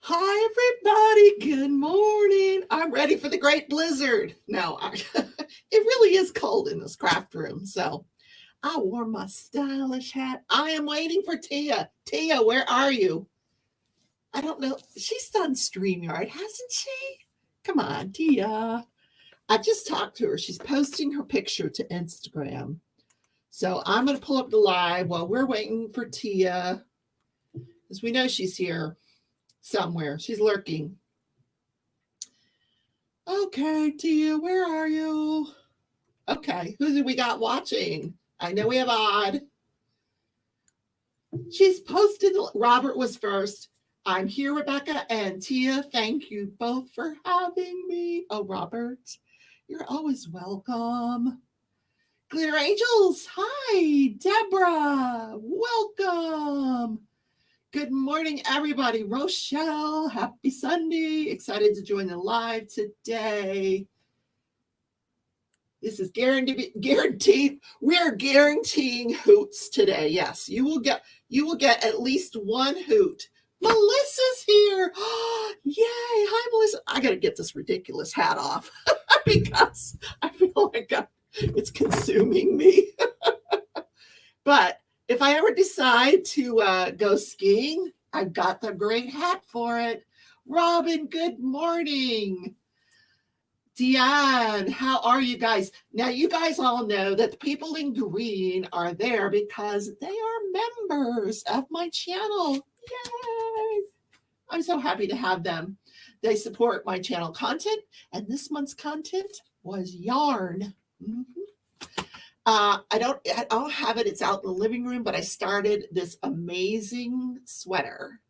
Hi, everybody. Good morning. I'm ready for the great blizzard. No, it really is cold in this craft room. So I wore my stylish hat. I am waiting for Tia. Tia, where are you? I don't know. She's done StreamYard, hasn't she? Come on, Tia. I just talked to her. She's posting her picture to Instagram. So I'm going to pull up the live while we're waiting for Tia, because we know she's here somewhere. She's lurking. Okay, Tia, where are you? Okay, who do we got watching? I know we have Odd. She's posted. Robert was first. I'm here, Rebecca and Tia. Thank you both for having me. Oh, Robert, you're always welcome. Glitter Angels, hi. Deborah, welcome. Good morning, everybody. Rochelle, happy Sunday. Excited to join the live today. This is guaranteed. We are guaranteeing hoots today. Yes, you will get at least one hoot. Melissa's here. Yay. Hi, Melissa. I got to get this ridiculous hat off because I feel like it's consuming me. But if I ever decide to go skiing, I've got the great hat for it. Robin, good morning. Deanne, how are you guys? Now, you guys all know that the people in green are there because they are members of my channel. Yay! I'm so happy to have them. They support my channel content, and this month's content was yarn. I don't have it. It's out in the living room, but I started this amazing sweater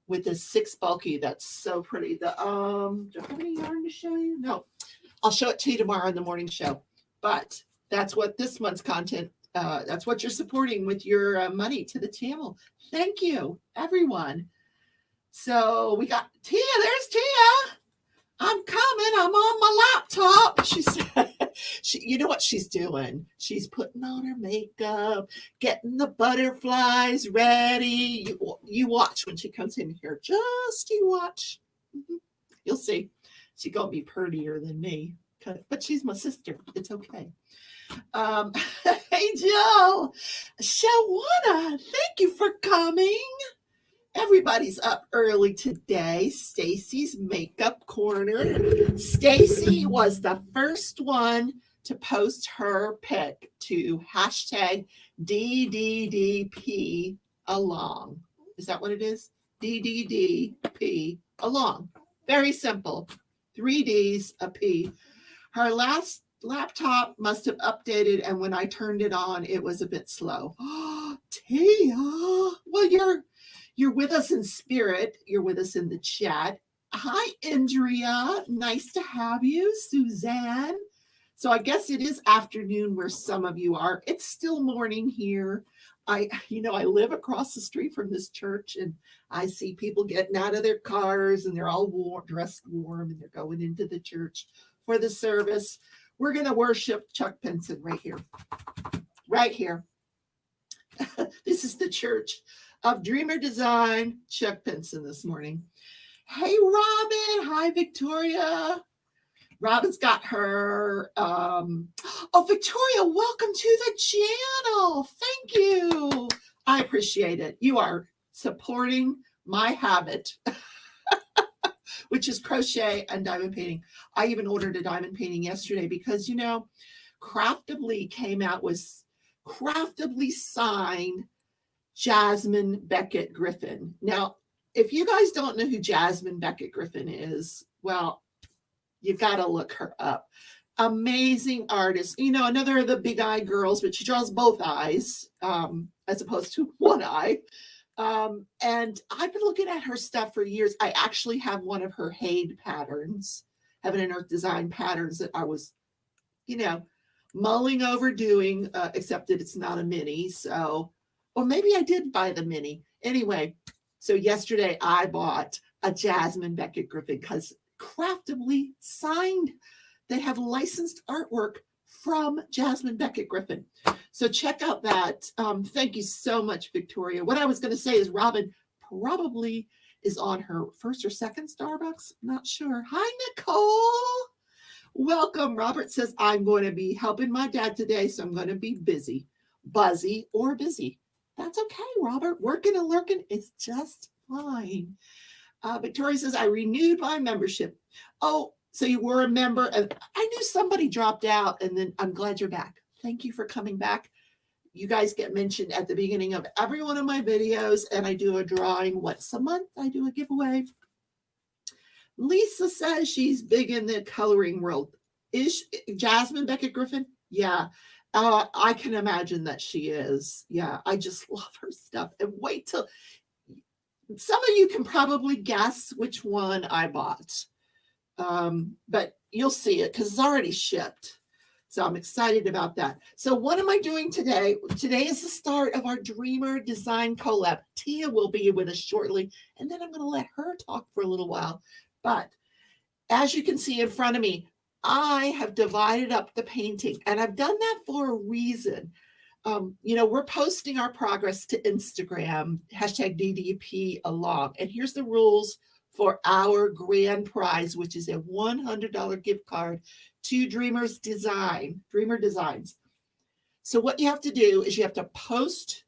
with this 6 bulky that's so pretty. Do I have any yarn to show you? No, I'll show it to you tomorrow in the morning show. But that's what this month's content. That's what you're supporting with your money to the channel. Thank you, everyone. So we got Tia. There's Tia. I'm coming. I'm on my laptop. She said, you know what she's doing? She's putting on her makeup, getting the butterflies ready. You watch when she comes in here. Just you watch. You'll see. She's going to be prettier than me. But she's my sister. It's okay. Hey, Jill. Shawana, thank you for coming. Everybody's up early today. Stacy's Makeup Corner. Stacy was the first one to post her pic to hashtag dddpalong. Is that what it is? dddp along. Very simple. 3 Ds, a P. Her last laptop must have updated, and when I turned it on, it was a bit slow. Tia, well, you're with us in spirit. You're with us in the chat. Hi, Andrea. Nice to have you. Suzanne. So I guess it is afternoon where some of you are. It's still morning here. I live across the street from this church, and I see people getting out of their cars, and they're all dressed warm, and they're going into the church for the service. We're going to worship Chuck Pinson right here. Right here. This is the church of Dreamer Design, Chuck Pinson this morning. Hey, Robin. Hi, Victoria. Robin's got her. Victoria, welcome to the channel. Thank you. I appreciate it. You are supporting my habit, which is crochet and diamond painting. I even ordered a diamond painting yesterday because, Craftably came out with Craftably signed Jasmine Beckett Griffin. Now, if you guys don't know who Jasmine Beckett Griffin is, well, you've got to look her up. Amazing artist. Another of the big eye girls, but she draws both eyes as opposed to one eye. And I've been looking at her stuff for years. I actually have one of her Haid patterns, Heaven and Earth Design patterns that I was, mulling over doing, except that it's not a mini. So, or maybe I did buy the mini. Anyway, so yesterday I bought a Jasmine Beckett Griffin because Craftably signed. They have licensed artwork from Jasmine Beckett Griffin. So check out that. Thank you so much, Victoria. What I was going to say is, Robin, probably is on her first or second Starbucks. Not sure. Hi, Nicole. Welcome. Robert says, I'm going to be helping my dad today, so I'm going to be busy, buzzy, or busy. That's okay, Robert. Working and lurking is just fine. Victoria says, I renewed my membership. Oh, so you were a member. And I knew somebody dropped out, and then I'm glad you're back. Thank you for coming back. You guys get mentioned at the beginning of every one of my videos, and I do a drawing once a month. I do a giveaway. Lisa says she's big in the coloring world. Is Jasmine Beckett Griffin? Yeah, I can imagine that she is. Yeah, I just love her stuff. And wait till some of you can probably guess which one I bought, but you'll see it because it's already shipped. So I'm excited about that. So what am I doing today? Today is the start of our Dreamer Design Collab. Tia will be with us shortly, and then I'm going to let her talk for a little while. But as you can see in front of me, I have divided up the painting, and I've done that for a reason. We're posting our progress to Instagram, # DDPalong. And here's the rules for our grand prize, which is a $100 gift card to Dreamer Designs. So what you have to do is you have to post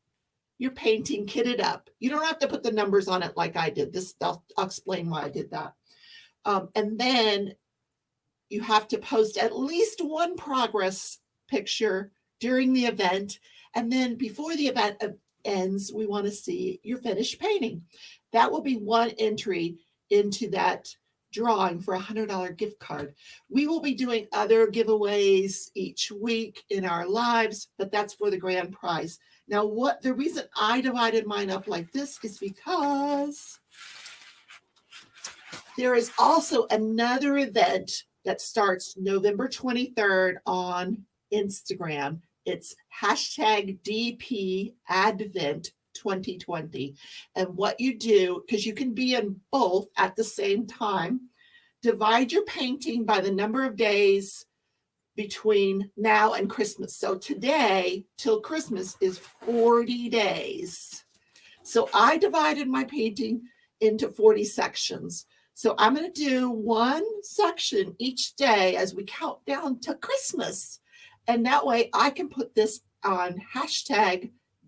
your painting, kit it up. You don't have to put the numbers on it like I did. I'll explain why I did that. And then you have to post at least one progress picture during the event. And then before the event ends, we want to see your finished painting. That will be one entry into that drawing for a $100 gift card. We will be doing other giveaways each week in our lives, but that's for the grand prize. Now, the reason I divided mine up like this is because there is also another event that starts November 23rd on Instagram. It's #DPAdvent2020. And what you do, because you can be in both at the same time, divide your painting by the number of days between now and Christmas. So today till Christmas is 40 days. So I divided my painting into 40 sections. So I'm going to do one section each day as we count down to Christmas. And that way I can put this on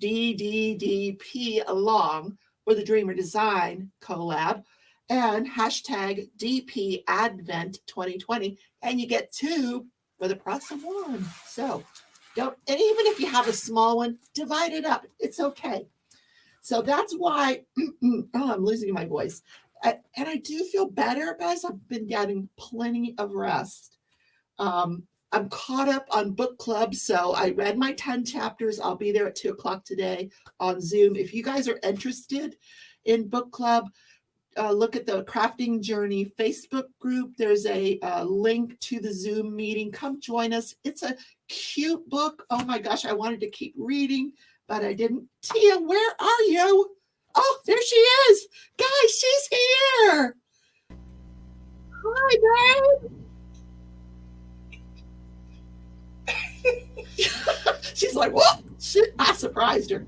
#DDDPalong for the Dreamer Design Collab and #DPAdvent2020. And you get 2 for the price of 1. So and even if you have a small one, divide it up. It's okay. So that's why I'm losing my voice. And I do feel better, guys. I've been getting plenty of rest. I'm caught up on book club. So I read my 10 chapters. I'll be there at 2:00 today on Zoom. If you guys are interested in book club, look at the Crafting Journey Facebook group. There's a link to the Zoom meeting. Come join us. It's a cute book. Oh my gosh, I wanted to keep reading, but I didn't. Tia, where are you? Oh, there she is. Guys, she's here. Hi, babe. She's like, whoa, shit, I surprised her.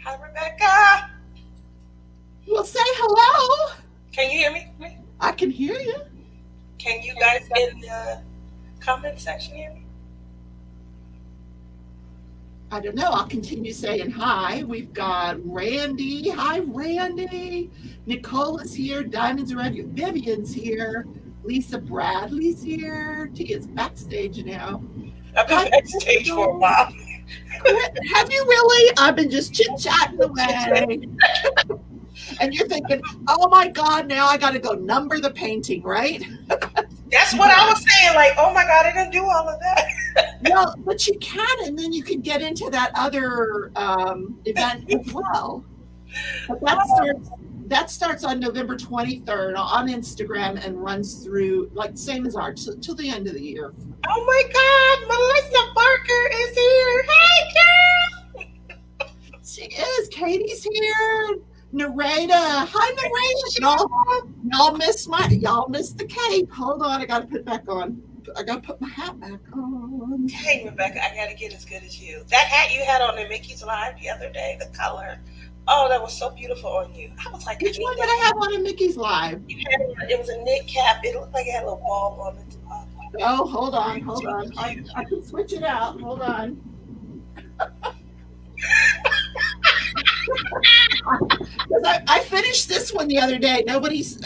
Hi, Rebecca. Well, say hello. Can you hear me? I can hear you. Can you guys in the comment section hear me? I don't know. I'll continue saying hi. We've got Randy. Hi, Randy. Nicole is here. Diamonds are red. Vivian's here. Lisa Bradley's here. Tia's backstage now. I've been backstage for a while. Have you really? I've been just chit-chatting away. And you're thinking, oh my God, now I got to go number the painting, right? That's what I was saying. Like, oh my God, I didn't do all of that. Well, but you can, and then you can get into that other event as well. But that starts on November 23rd on Instagram and runs through, like, same as ours, till the end of the year. Oh my God, Melissa Barker is here. Hey, girl. She is. Katie's here. Narada. Hi, Narada. Y'all missed the cape. Hold on, I gotta put it back on. I gotta put my hat back on. Hey, Rebecca, I gotta get as good as you. That hat you had on the Mickey's Live the other day, the color. Oh, that was so beautiful on you. I was like, I Which need one did that. I have on in Mickey's live? It was a knit cap. It looked like it had a little ball on the top. Oh, hold on, hold So on. cute. I can switch it out. Hold on. Because I finished this one the other day. Nobody's,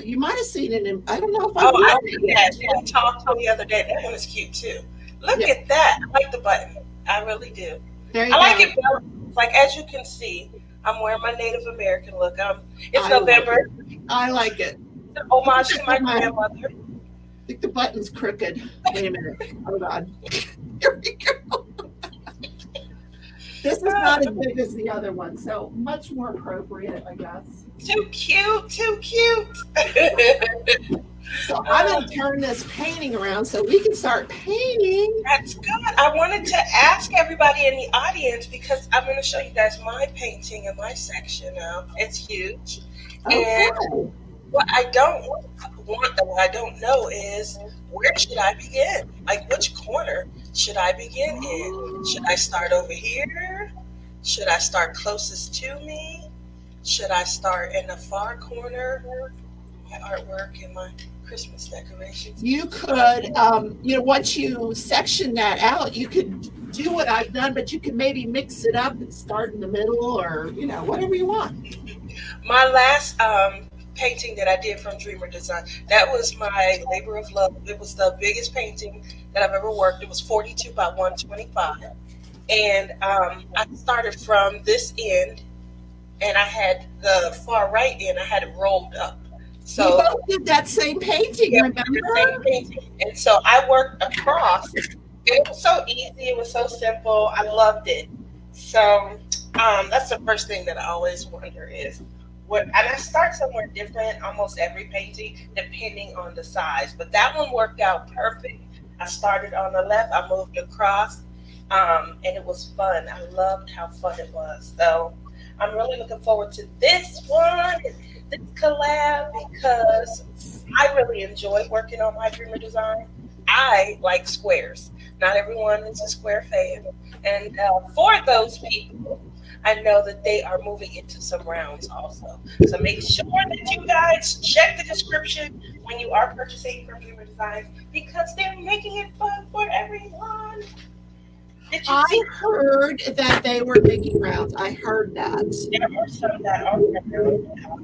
you might have seen it. I don't know if I Oh, I posted did it that. yet. We talked to the other day. That one is cute too. Look Yeah, at that. I like the button. I really do. there you I like go. it better. Like as you can see, I'm wearing my Native American look. It's I like November. it. I like it. It's an homage to my I grandmother. think the button's crooked. Wait a minute. Hold on. Here we go. This is not as big as the other one, so much more appropriate, I guess. Too cute. Too cute. So I'm going to turn this painting around so we can start painting. That's good. I wanted to ask everybody in the audience because I'm going to show you guys my painting in my section now. It's huge. Okay. And what I don't know is where should I begin? Like which corner should I begin in? Should I start over here? Should I start closest to me? Should I start in the far corner? My artwork and my Christmas decorations. You could, once you section that out, you could do what I've done, but you could maybe mix it up and start in the middle or, whatever you want. My last painting that I did from Dreamer Design, that was my labor of love. It was the biggest painting that I've ever worked. It was 42 by 125. And I started from this end, and I had the far right end, I had it rolled up. So we both did that same painting, yeah, remember? Same painting. And so I worked across. It was so easy. It was so simple. I loved it. So that's the first thing that I always wonder is, and I start somewhere different almost every painting depending on the size. But that one worked out perfect. I started on the left. I moved across. And it was fun. I loved how fun it was. So I'm really looking forward to this one, this collab, because I really enjoy working on my Dreamer Design. I like squares. Not everyone is a square fan. And for those people, I know that they are moving into some rounds also. So make sure that you guys check the description when you are purchasing from Dreamer Design because they're making it fun for everyone. I heard that they were making rounds. I heard that. There are some that are.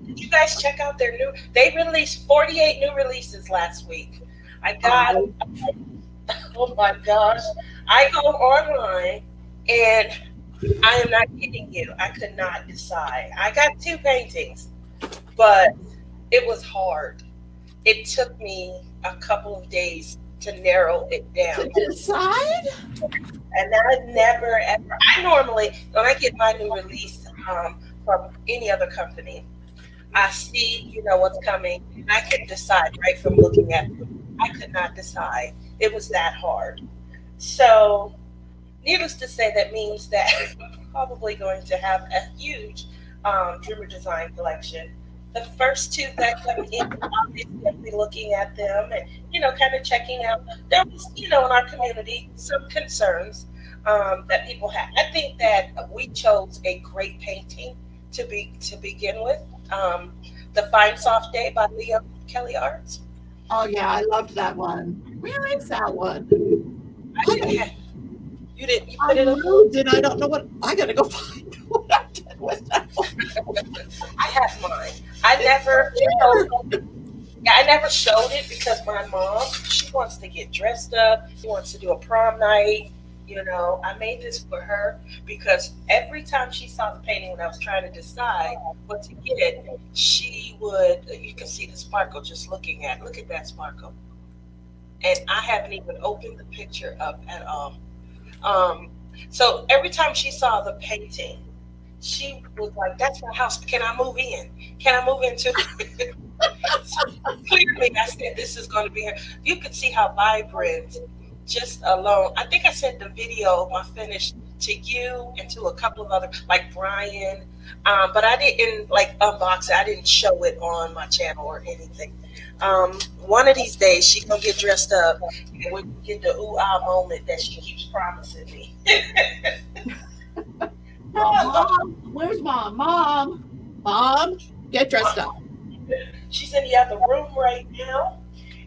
Did you guys check out their new? They released 48 new releases last week. I got. Oh my gosh! I go online, and I am not kidding you. I could not decide. I got 2 paintings, but it was hard. It took me a couple of days to narrow it down. To decide? And I never ever. I normally, when I get my new release from any other company, I see what's coming. And I can decide right from looking at it. I could not decide. It was that hard. So, needless to say, that means that I'm probably going to have a huge Dreamer Design collection. The first 2 that come in, obviously, I'll be looking at them and kind of checking out. There was, in our community, some concerns that people had. I think that we chose a great painting to begin with. The Fine Soft Day by Liam Kelly Arts. Oh yeah, I loved that one. Where is that one? You didn't. You I put it on. moved it. I don't know what. I gotta go find what I did with that one. I have mine. I never showed it because my mom, she wants to get dressed up. She wants to do a prom night. I made this for her because every time she saw the painting when I was trying to decide what to get, she would, you can see the sparkle just looking at it. Look at that sparkle. And I haven't even opened the picture up at all. So every time she saw the painting, she was like, that's my house. Can I move in? Can I move into it? So clearly, I said, this is going to be her. You could see how vibrant just alone. I think I sent the video of my finish to you and to a couple of other, like Brian. But I didn't unbox it. I didn't show it on my channel or anything. One of these days, she's going to get dressed up and we can get the ooh-ah moment that she keeps promising me. Mom, where's mom? Mom, get dressed up. She's in the other room right now.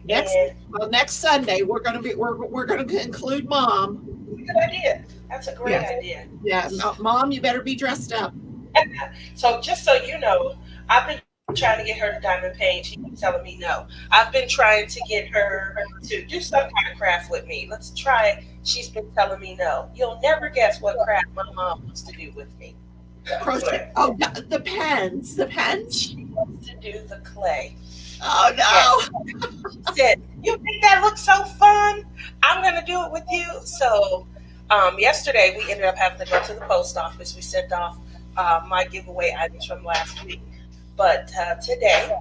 Next, And well, next Sunday we're gonna include mom. good idea. That's a great Yeah, idea. yeah. Mom, you better be dressed up. So just so you know, I've been trying to get her to diamond paint. She keeps telling me no. I've been trying to get her to do some kind of craft with me. Let's try it. She's been telling me no. You'll never guess what craft my mom wants to do with me. Crochet. Oh, the pens. The pens. She wants to do the clay. Oh Yes. no. She said, "You think that looks so fun? I'm gonna do it with you." So yesterday we ended up having to go to the post office. We sent off my giveaway items from last week. But today,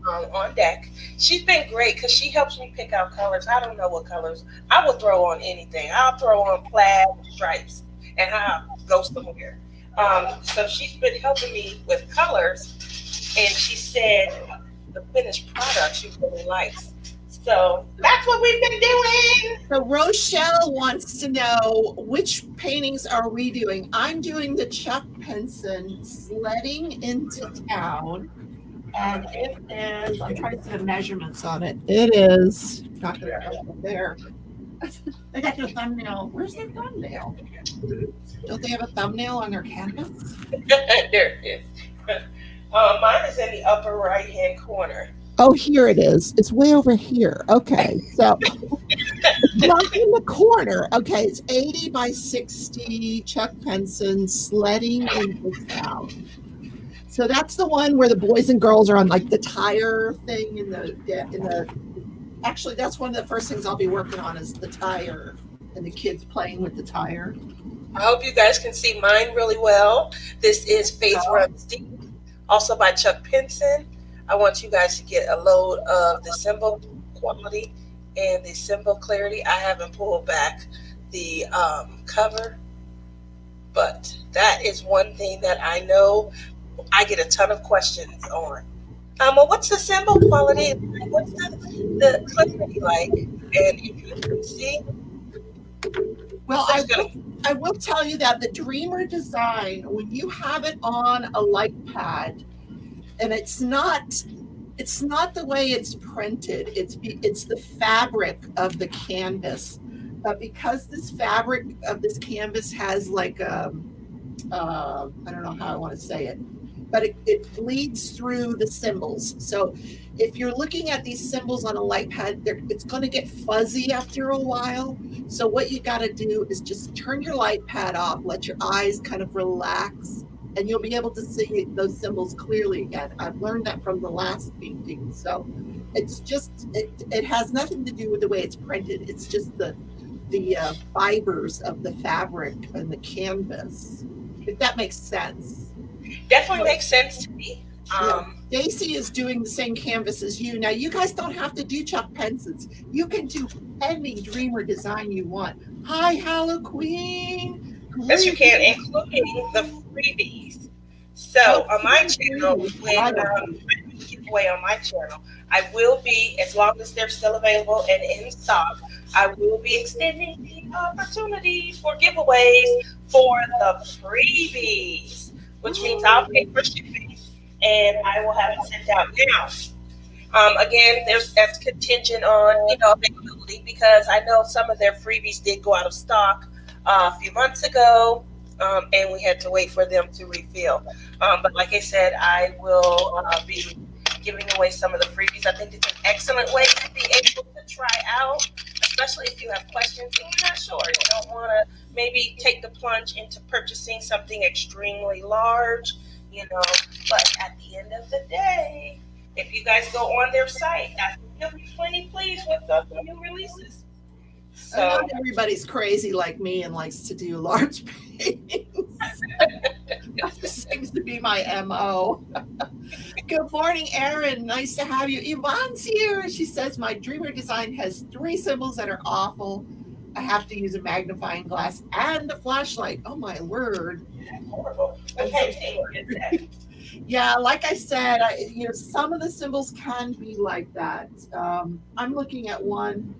on deck, she's been great because she helps me pick out colors. I don't know what colors. I will throw on anything. I'll throw on plaid stripes and I'll go somewhere. So she's been helping me with colors, and she said the finished product she really likes. So that's what we've been doing. So Rochelle wants to know which paintings are we doing. I'm doing the Chuck Penson sledding into town. And it is, I'm trying to see the measurements on it. It is not gonna go there. They got the thumbnail. Where's their thumbnail? Don't they have a thumbnail on their canvas? There it is. Mine is in the upper right hand corner. Oh, here it is. It's way over here. Okay, so not in the corner. Okay, it's 80 by 60 Chuck Penson sledding into town. So that's the one where the boys and girls are on like the tire thing in the actually that's one of the first things I'll be working on is the tire and the kids playing with the tire. I hope you guys can see mine really well. This is Faith Runs Deep, also by Chuck Penson. I want you guys to get a load of the symbol quality and the symbol clarity. I haven't pulled back the cover, but that is one thing that I know I get a ton of questions on. Well, what's the symbol quality? What's the clarity like? And if you can see, Well, I will tell you that the Dreamer design, when you have it on a light pad, and it's not the way it's printed. It's the fabric of the canvas, but because this fabric of this canvas has like I don't know how I want to say it, but it bleeds through the symbols. So if you're looking at these symbols on a light pad, it's going to get fuzzy after a while. So what you got to do is just turn your light pad off, let your eyes kind of relax, and you'll be able to see those symbols clearly again. I've learned that from the last painting. So it's just, it has nothing to do with the way it's printed. It's just the fibers of the fabric and the canvas, if that makes sense. Definitely makes sense to me. Daisy is doing the same canvas as you. Now, you guys don't have to do Chuck Pensons. You can do any Dreamer design you want. Hi, Hello Queen. Yes, you can, including the freebies. So on my channel, when I give away on my channel, I will be, as long as they're still available and in stock, I will be extending the opportunity for giveaways for the freebies, which means I'll pay for shipping and I will have it sent out now. Again, that's contingent on availability, because I know some of their freebies did go out of stock a few months ago, and we had to wait for them to refill. But like I said, I will be giving away some of the freebies. I think it's an excellent way to be able to try out, especially if you have questions and you're not sure. You don't want to maybe take the plunge into purchasing something extremely large, But at the end of the day, if you guys go on their site, I think you'll be plenty pleased with the new releases. So not everybody's crazy like me and likes to do large paintings. That seems to be my MO. Good morning, Erin. Nice to have you. Yvonne's here. She says, my Dreamer design has 3 symbols that are awful. I have to use a magnifying glass and a flashlight. Oh, my word. Horrible. Okay, yeah, like I said, some of the symbols can be like that. I'm looking at one.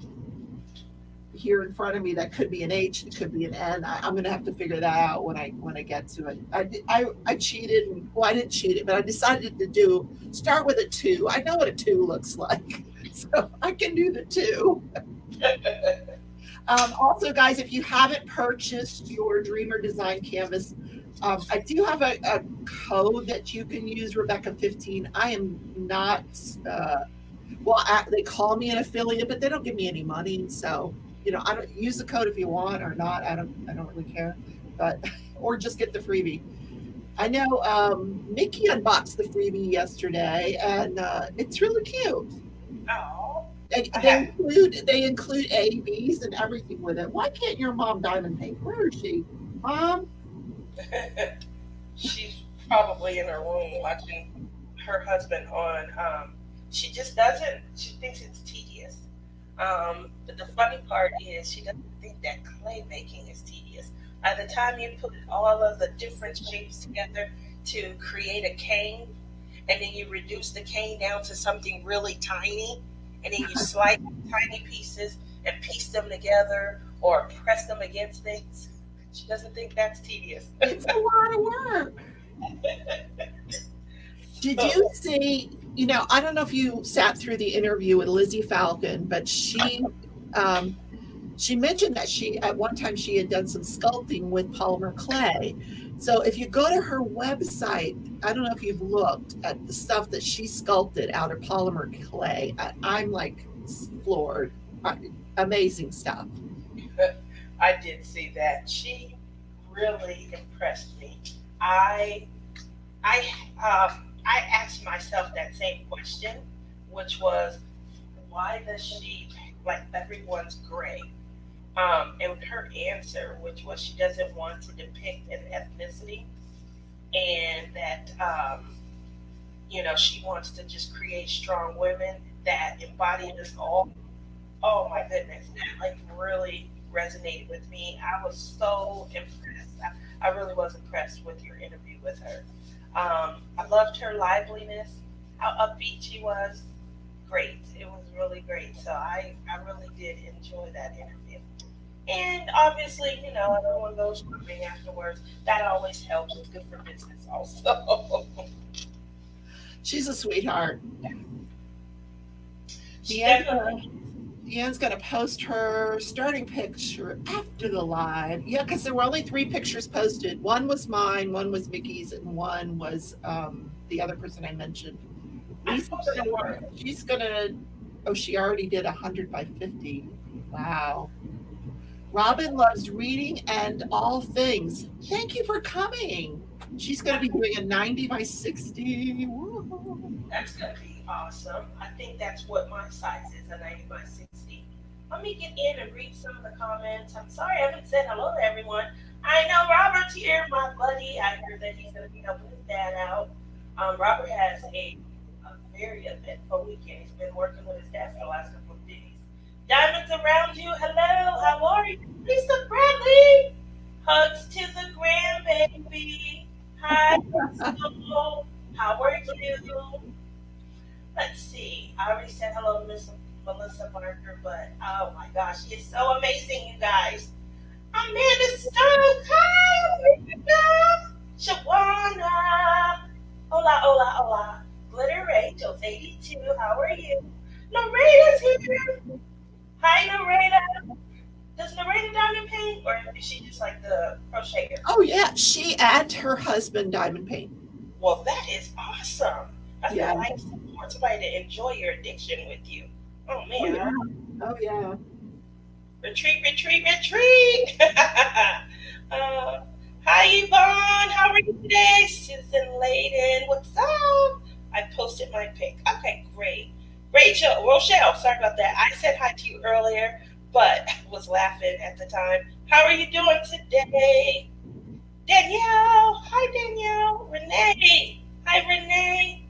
here in front of me that could be an H, it could be an N. I'm gonna have to figure that out when I get to it. I cheated. Well, I didn't cheat it, but I decided to do start with a two. I know what a two looks like, so I can do the two. Also, guys, if you haven't purchased your Dreamer Design Canvas, I do have a code that you can use, Rebecca 15. I am not, well, they call me an affiliate, but they don't give me any money. So, I don't use the code if you want or not. I don't really care, but, or just get the freebie. I know Mickey unboxed the freebie yesterday, and it's really cute. Oh, They, I they have. include they include A, B's, and everything with it. Why can't your mom diamond paint? Where is she, Mom? She's probably in her room watching her husband on. She just doesn't. She thinks it's tedious. But the funny part is she doesn't think that clay making is tedious. By the time you put all of the different shapes together to create a cane, and then you reduce the cane down to something really tiny, and then you slice tiny pieces and piece them together or press them against things. She doesn't think that's tedious. It's a lot of work. Did you So, see? I don't know if you sat through the interview with Lizzie Falcon, but um, she mentioned that she at one time she had done some sculpting with polymer clay. So if you go to her website, I don't know if you've looked at the stuff that she sculpted out of polymer clay. I'm like floored. Amazing stuff. I did see that. She really impressed me. I I asked myself that same question, which was, why does she like everyone's gray? And her answer, which was she doesn't want to depict an ethnicity, and that she wants to just create strong women that embody us all. Oh my goodness, that like really resonated with me. I was so impressed. I really was impressed with your interview with her. I loved her liveliness, how upbeat she was. Great. It was really great. So I really did enjoy that interview. And obviously, everyone goes shopping afterwards. That always helps. It's good for business also. She's a sweetheart. She Deanne's definitely. gonna, Deanne's gonna post her starting picture after the live. Yeah, because there were only three pictures posted. One was mine, one was Mickey's, and one was the other person I mentioned. I Lisa's posted gonna one. work. She's gonna. Oh, she already did 100 by 50. Wow. Robin loves reading and all things. Thank you for coming. She's going to be doing a 90 by 60. Woo. That's gonna be awesome. I think that's what my size is, a 90 by 60. Let me get in and read some of the comments. I'm sorry I haven't said hello to everyone. I know Robert's here, my buddy. I heard that he's gonna be helping his dad out. Robert has a very eventful weekend. He's been working with his dad for the last couple of days. Diamonds around you. Hello, how are you? Lisa Bradley. Hugs to the grandbaby. Hi, Crystal. How are you? Let's see. I already said hello to Miss Melissa Barker, but oh my gosh, she is so amazing, you guys. Amanda Stokes. Hi, Amanda. Shawana. Hola, hola, hola. Glitter Angels 82. How are you? Narita's here. Hi, Narita. Does Narita diamond paint, or is she just like the crocheter? Oh, yeah. She and her husband diamond paint. Well, that is awesome. That's a Yeah. nice support, somebody to enjoy your addiction with you. Oh Oh, yeah. man, Oh, yeah. retreat, retreat, retreat. Hi Yvonne, how are you today? Susan Layden, what's up? I posted my pic. Okay, great. Rachel, Rochelle, sorry about that. I said hi to you earlier, but was laughing at the time. How are you doing today? Danielle, hi Danielle. Renee, hi Renee.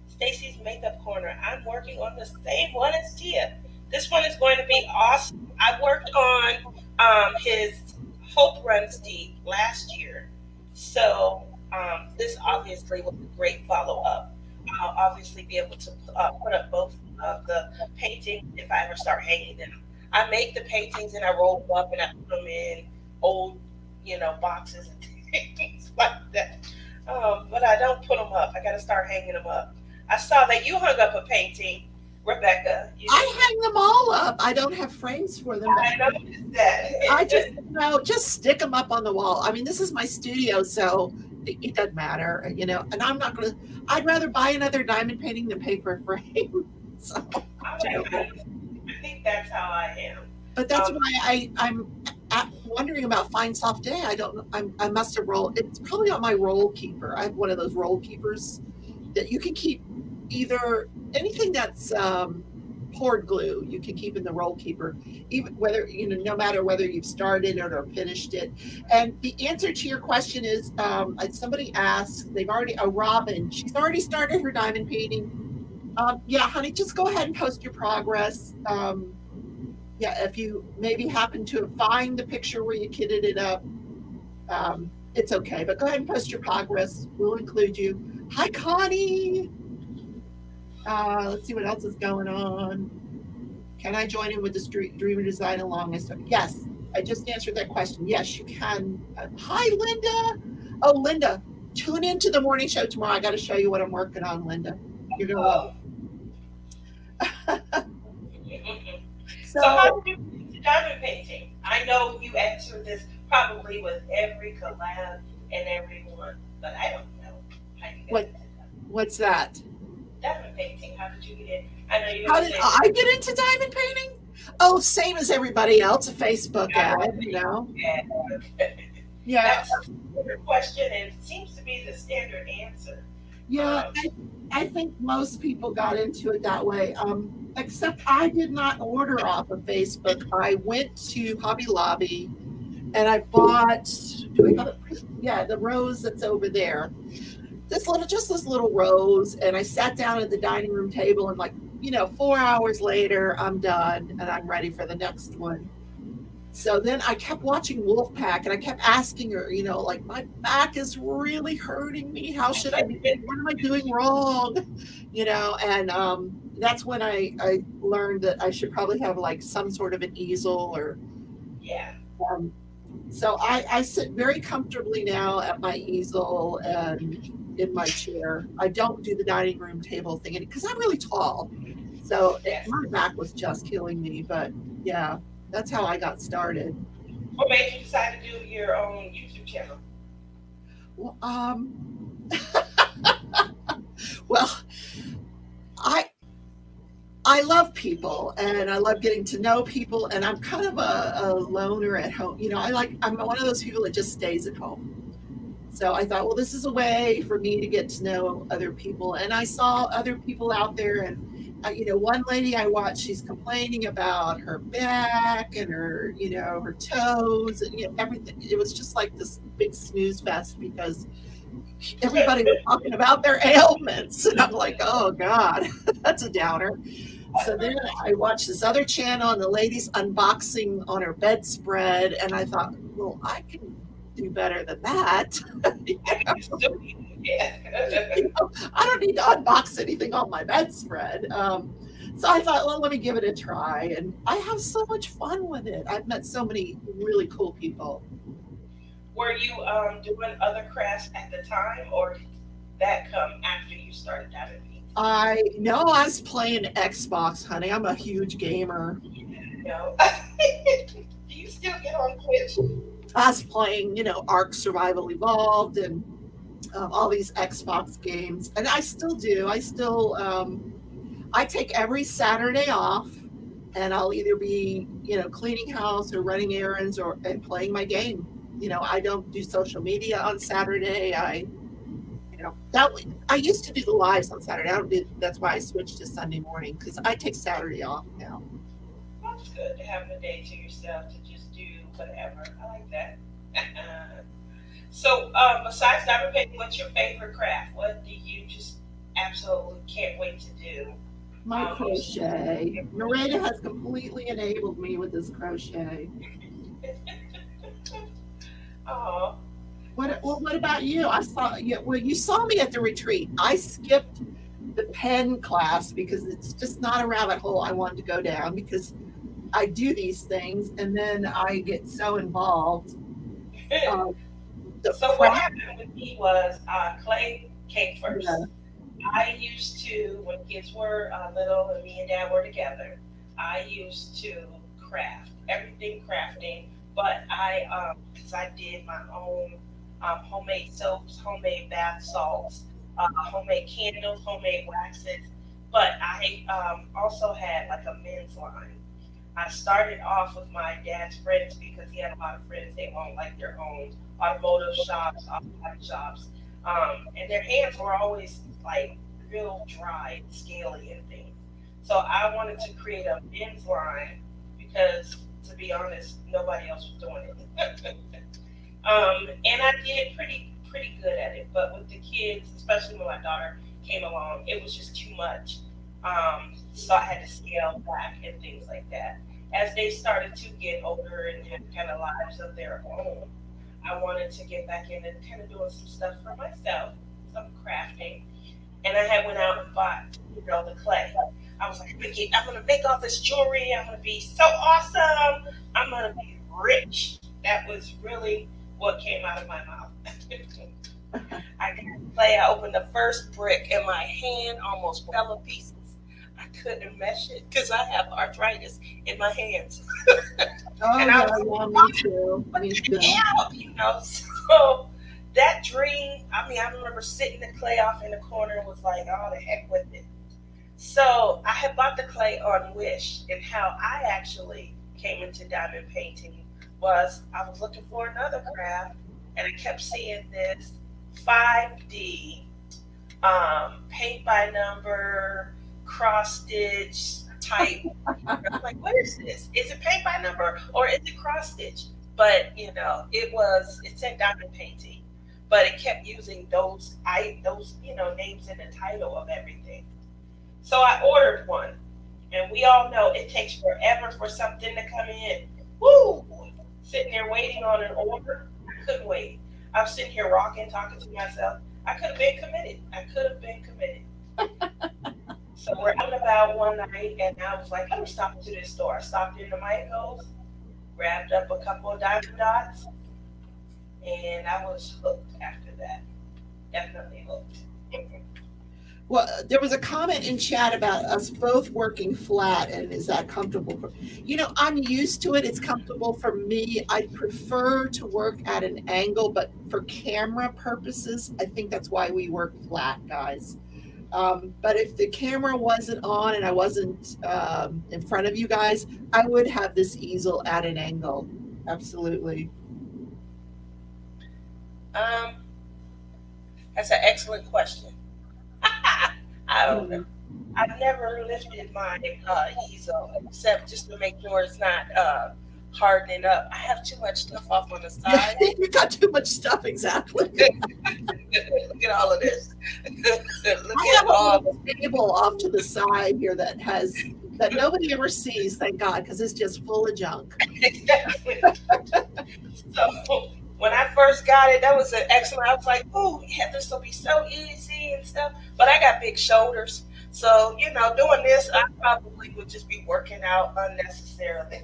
Stacy's makeup corner. I'm working on the same one as Tia. This one is going to be awesome. I worked on his Hope Runs Deep last year. So this obviously was a great follow up. I'll obviously be able to put up both of the paintings if I ever start hanging them. I make the paintings and I roll them up and I put them in old, boxes and things like that. But I don't put them up. I got to start hanging them up. I saw that you hung up a painting, Rebecca. You I did. hang them all up. I don't have frames for them, but I noticed that. I just, just stick them up on the wall. I mean, this is my studio, so it doesn't matter, and I'm not going to, I'd rather buy another diamond painting than pay for a frame. So, I think that's how I am. but that's Um, why I'm wondering about Fine Soft Day. I don't know. I must have rolled. It's probably on my roll keeper. I have one of those roll keepers that you can keep either anything that's poured glue. You can keep in the roll keeper, even whether no matter whether you've started it or finished it. And the answer to your question is, somebody asked. They've already a Robin. She's already started her diamond painting. Yeah, honey, just go ahead and post your progress. Yeah, if you maybe happen to find the picture where you kitted it up, it's okay. But go ahead and post your progress. We'll include you. Hi, Connie. Let's see what else is going on. Can I join in with the street dreamer design along? Yes, I just answered that question. Yes, you can. Hi, Linda. Oh, Linda, tune into the morning show tomorrow. I got to show you what I'm working on, Linda. You're gonna love oh. it. So how So did you get into diamond painting? I know you answered this probably with every collab and everyone, but I don't know how you got what? into What's that? diamond painting. How did you get in? I know you're How gonna did say I get into diamond painting? Oh, same as everybody else. A Facebook ad, yeah. Yeah, That's a standard question, and it seems to be the standard answer. yeah. Um, I think most people got into it that way. Except I did not order off of Facebook. I went to Hobby Lobby and I bought. Do we have it? Yeah, the rose that's over there. Just this little rose, and I sat down at the dining room table, and 4 hours later, I'm done and I'm ready for the next one. So then I kept watching Wolfpack and I kept asking her, like, my back is really hurting me. How should I be? What am I doing wrong? And that's when I learned that I should probably have like some sort of an easel or, yeah. um, so I sit very comfortably now at my easel and in my chair. I don't do the dining room table thing because I'm really tall. So Yes. my back was just killing me. But yeah, that's how I got started. What made you decide to do your own YouTube channel? Well, well, I I love people and I love getting to know people, and I'm kind of a loner at home. I'm one of those people that just stays at home. So I thought, well, this is a way for me to get to know other people. And I saw other people out there, and one lady I watched, she's complaining about her back and her toes and everything. It was just like this big snooze fest because everybody was talking about their ailments, and I'm like, oh God, that's a downer. So then I watched this other channel, and the lady's unboxing on her bedspread, and I thought, well, I can do better than that. I can just do it. Yeah. I don't need to unbox anything on my bedspread. So I thought, well, let me give it a try, and I have so much fun with it. I've met so many really cool people. Were you doing other crafts at the time, or did that come after you started diving painting? I know I was playing Xbox, honey. I'm a huge gamer. No. Do you still get on Twitch? I was playing, Ark Survival Evolved and all these Xbox games, and I still do. I take every Saturday off, and I'll either be, cleaning house or running errands and playing my game. I don't do social media on Saturday. That I used to do the lives on Saturday. I don't do. That's why I switched to Sunday morning because I take Saturday off now. Well, it's good to have a day to yourself to just do whatever. I like that. So, besides diamond painting, what's your favorite craft? What do you just absolutely can't wait to do? My crochet. Nareda has completely enabled me with this crochet. Oh, What about you? I saw you. Well, you saw me at the retreat. I skipped the pen class because it's just not a rabbit hole I wanted to go down because I do these things, and then I get so involved. Uh, the So what prop, happened with me was clay came yeah. first. I used to, when kids were little and me and dad were together, I used to craft everything crafting. But because I did my own homemade soaps, homemade bath salts, homemade candles, homemade waxes. But I also had like a men's line. I started off with my dad's friends because he had a lot of friends. They owned like their own automotive shops, automotive shops, and their hands were always like real dry, and scaly, and things. So I wanted to create a men's line because, to be honest, nobody else was doing it. And I did pretty good at it. But with the kids, especially when my daughter came along, it was just too much. So I had to scale back and things like that. As they started to get older and have kind of lives of their own, I wanted to get back into kind of doing some stuff for myself, some crafting. And I had went out and bought, the clay. I was like, I'm gonna make all this jewelry. I'm gonna be so awesome. I'm gonna be rich. That was really what came out of my mouth. I got clay. I opened the first brick, and my hand almost fell to pieces. I couldn't mesh it because I have arthritis in my hands, Oh and I yeah, was yeah, like, me too. "What Me the too. hell?" So that dream. I mean, I remember sitting the clay off in the corner and was like, "Oh, the heck with it." So I had bought the clay on Wish, and how I actually came into diamond painting was I was looking for another craft, and I kept seeing this 5D paint by number, cross stitch type. I'm like, what is this? Is it paint by number or is it cross stitch? But it said diamond painting, but it kept using those names in the title of everything. So I ordered one, and we all know it takes forever for something to come in. Woo! Sitting there waiting on an order, I couldn't wait. I was sitting here rocking, talking to myself. I could have been committed. I could have been committed. So we're out and about one night, and I was like, let me stop into this store. I stopped into Michael's, grabbed up a couple of diamond dots, and I was hooked after that. Definitely hooked. Well, there was a comment in chat about us both working flat, and is that comfortable? I'm used to it. It's comfortable for me. I prefer to work at an angle, but for camera purposes, I think that's why we work flat, guys. But if the camera wasn't on and I wasn't in front of you guys, I would have this easel at an angle. Absolutely. Um, that's an excellent question. I don't know. Mhm. I've never lifted my easel except just to make sure it's not hardening up. I have too much stuff off on the Yeah, side. you got too much stuff. Exactly. Look at all of this. Look I at have a all. little table off to the side here that nobody ever sees, thank God, because it's just full of junk. Exactly. So when I first got it, that was an excellent. I was like, "Oh, yeah, this will be so easy and stuff." But I got big shoulders, so doing this, I probably would just be working out unnecessarily.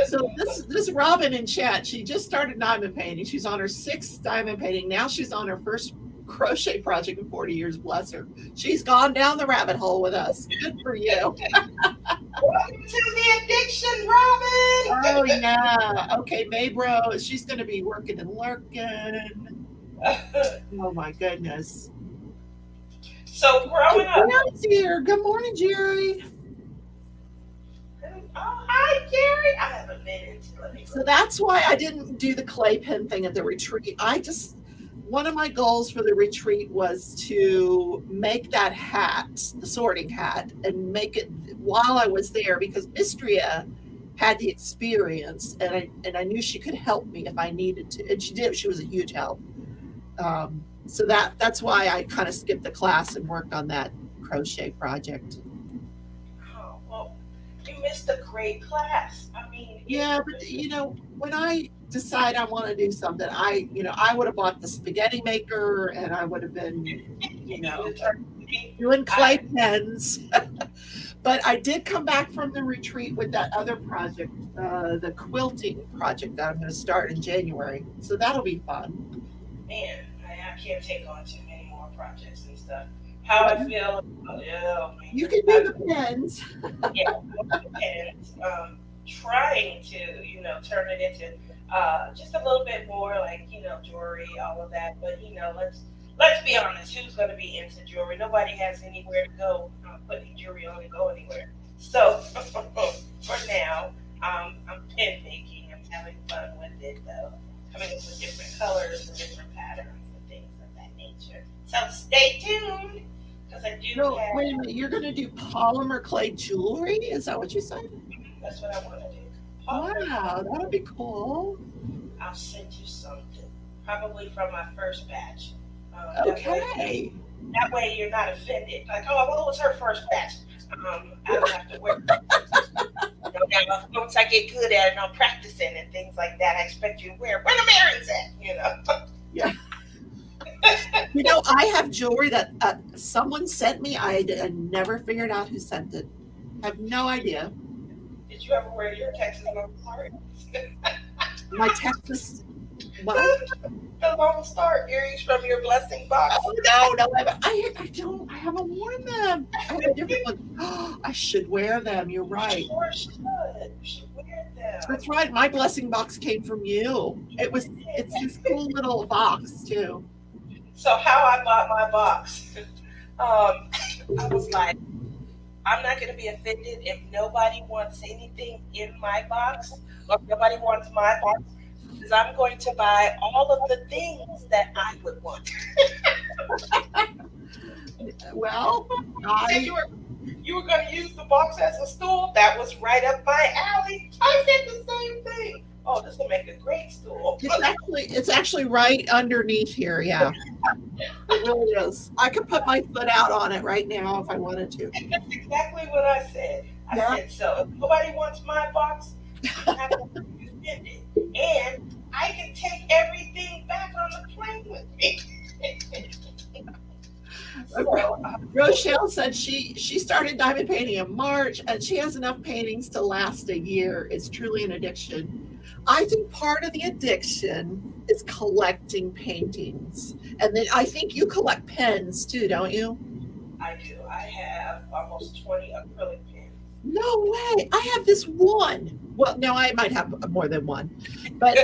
So, so this Robin in chat, she just started diamond painting. She's on her sixth diamond painting. Now she's on her first crochet project in 40 years. Bless her. She's gone down the rabbit hole with us. Good for you. Welcome to the addiction, Robin. Oh yeah. Okay, Maybro, she's gonna be working and lurking. Oh my goodness. So growing up, Jerry's here. Good morning, Jerry. oh hi Jerry, I haven't been into. Let me So look. that's why I didn't do the clay pen thing at the retreat. One of my goals for the retreat was to make that hat, the sorting hat, and make it while I was there because Mistria had the experience, and I knew she could help me if I needed to, and she did. She was a huge help. So that's why I kind of skipped the class and worked on that crochet project. Oh well, you missed a great class. I mean, Yeah, but when I decide I want to do something, I would have bought the spaghetti maker and I would have been, you turned me. doing clay I pens. But I did come back from the retreat with that other project, the quilting project that I'm going to start in January. So that'll be fun. Man, I can't take on too many more projects and stuff. How I feel, oh You man, can do the pins. yeah, and trying to, turn it into just a little bit more like, jewelry, all of that. But let's be honest, who's going to be into jewelry? Nobody has anywhere to go, put any jewelry on and go anywhere. So for now, I'm pin making. I'm having fun with it though. Coming up with different colors and different patterns and things of that nature. So stay tuned because I do No, have. wait a minute. You're going to do polymer clay jewelry? Is that what you said? That's what I want to do. Wow, that would be cool. I'll send you something, probably from my first batch. Okay. That way you're not offended. Like, oh, what was her first batch? I don't have to wear. Now, once I get good at it and I'm practicing and things like that, I expect you to wear where the Marys at, Yeah. I have jewelry that someone sent me. I never figured out who sent it. I have no idea. Did you ever wear your Texas Lone Star? My Texas, what? The Lone Star earrings from your blessing box? Oh, no, I don't. I haven't worn them. I have a different one. I should wear them. You're right. Sure should. You should wear them. That's right. My blessing box came from you. It's this cool little box too. So how I bought my box, I was like, I'm not going to be offended if nobody wants anything in my box or if nobody wants my box because I'm going to buy all of the things that I would want. Well, You were going to use the box as a stool. That was right up my alley. I said the same thing. Oh, this will make a great stool. it's actually right underneath here. Yeah, it really is. I could put my foot out on it right now if I wanted to. That's exactly what I said. I said, so if nobody wants my box, you have to send it. And I can take everything back on the plane with me. Rochelle said she started diamond painting in March and she has enough paintings to last a year. It's truly an addiction. I think part of the addiction is collecting paintings. And then I think you collect pens too, don't you? I do. I have almost 20 acrylic pens. No way. I have this one. Well, no, I might have more than one, but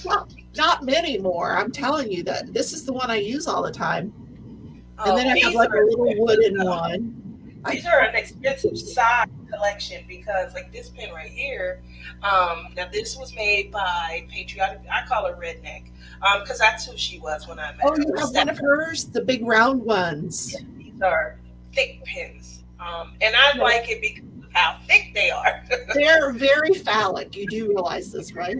well, not many more. I'm telling you that this is the one I use all the time. And then I have like a little wooden one. These are an expensive side collection because like this pen right here, now this was made by Patriotic, I call her Redneck, because that's who she was when I met her. Oh, you have one of hers? The big round ones. Yeah, these are thick pens. And I like it because of how thick they are. They're very phallic. You do realize this, right?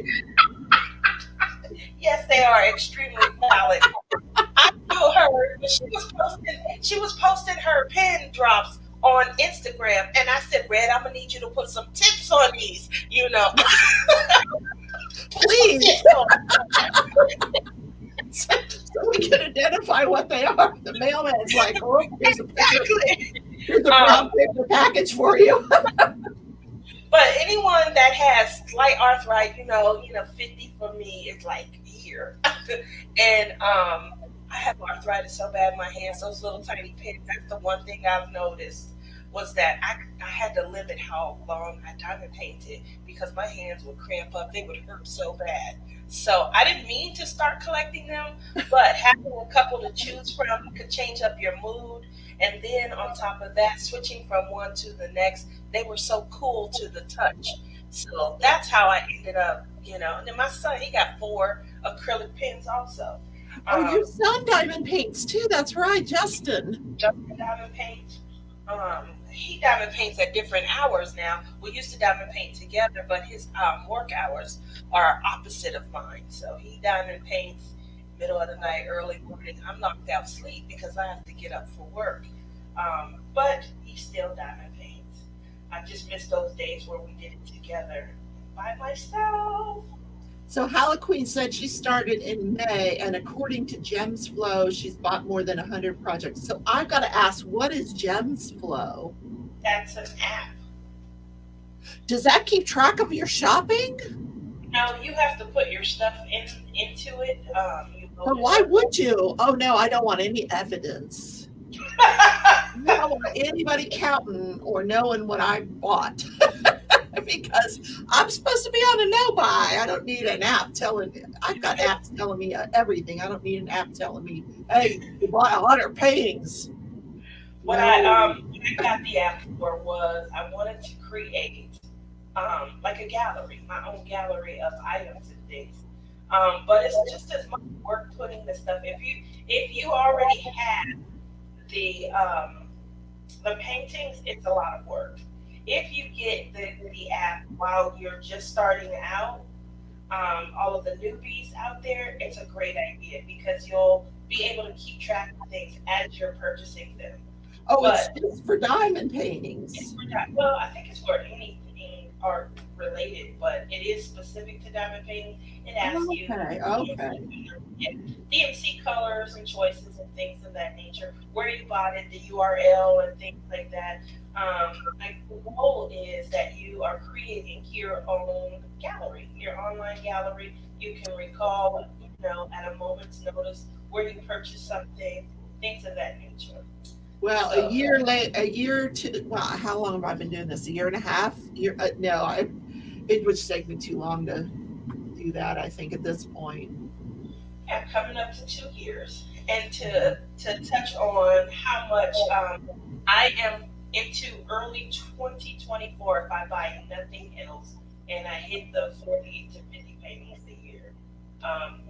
Yes, they are extremely phallic. I told her she was posting her pen drops on Instagram, and I said, Red, I'm gonna need you to put some tips on these, Please. So we can identify what they are. The mailman's like, oh, here's a brown paper package for you. But anyone that has light arthritis, 50 for me is like here. And I have arthritis so bad in my hands, those little tiny pins. That's the one thing I've noticed was that I had to limit how long I diamond painted because my hands would cramp up. They would hurt so bad. So I didn't mean to start collecting them, but having a couple to choose from could change up your mood. And then on top of that, switching from one to the next, they were so cool to the touch. So that's how I ended up, And then my son, he got 4 acrylic pens also. Oh, your son diamond paints too. That's right, Justin. Justin diamond paints. He diamond paints at different hours now. We used to diamond paint together, but his work hours are opposite of mine. So he diamond paints middle of the night, early morning. I'm knocked out sleep because I have to get up for work. But he still diamond paints. I just miss those days where we did it together by myself. So Halloween said she started in May, and according to Gems Flow, she's bought more than 100 projects. So I've got to ask, what is Gems Flow? That's an app. Does that keep track of your shopping? Now you have to put your stuff into it. You load But it why up. would you? Oh no, I don't want any evidence. I don't want anybody counting or knowing what I bought because I'm supposed to be on a no buy. I don't need an app telling me. I've got apps telling me everything. I don't need an app telling me, hey, you bought 100 paintings. No. What I got the app for was I wanted to create like a gallery, my own gallery of items and things. But it's just as much work putting the stuff. If you already have the paintings, it's a lot of work. If you get the app while you're just starting out, all of the newbies out there, it's a great idea because you'll be able to keep track of things as you're purchasing them. Oh, it's But just for diamond it's paintings. for well, I think it's for anything art related, but it is specific to diamond painting. It asks you Okay, okay. DMC colors and choices and things of that nature, where you bought it, the URL and things like that. Like the goal is that you are creating your own gallery, your online gallery. You can recall, at a moment's notice where you purchased something, things of that nature. Well, a So year late, a year to well, how long have I been doing this? A year and a half? Year? No, it would take me too long to do that. I think at this point. yeah, coming up to 2 years, and to touch on how much I am into early 2024 if I buy nothing else, and I hit the 40 to 50 paintings a year,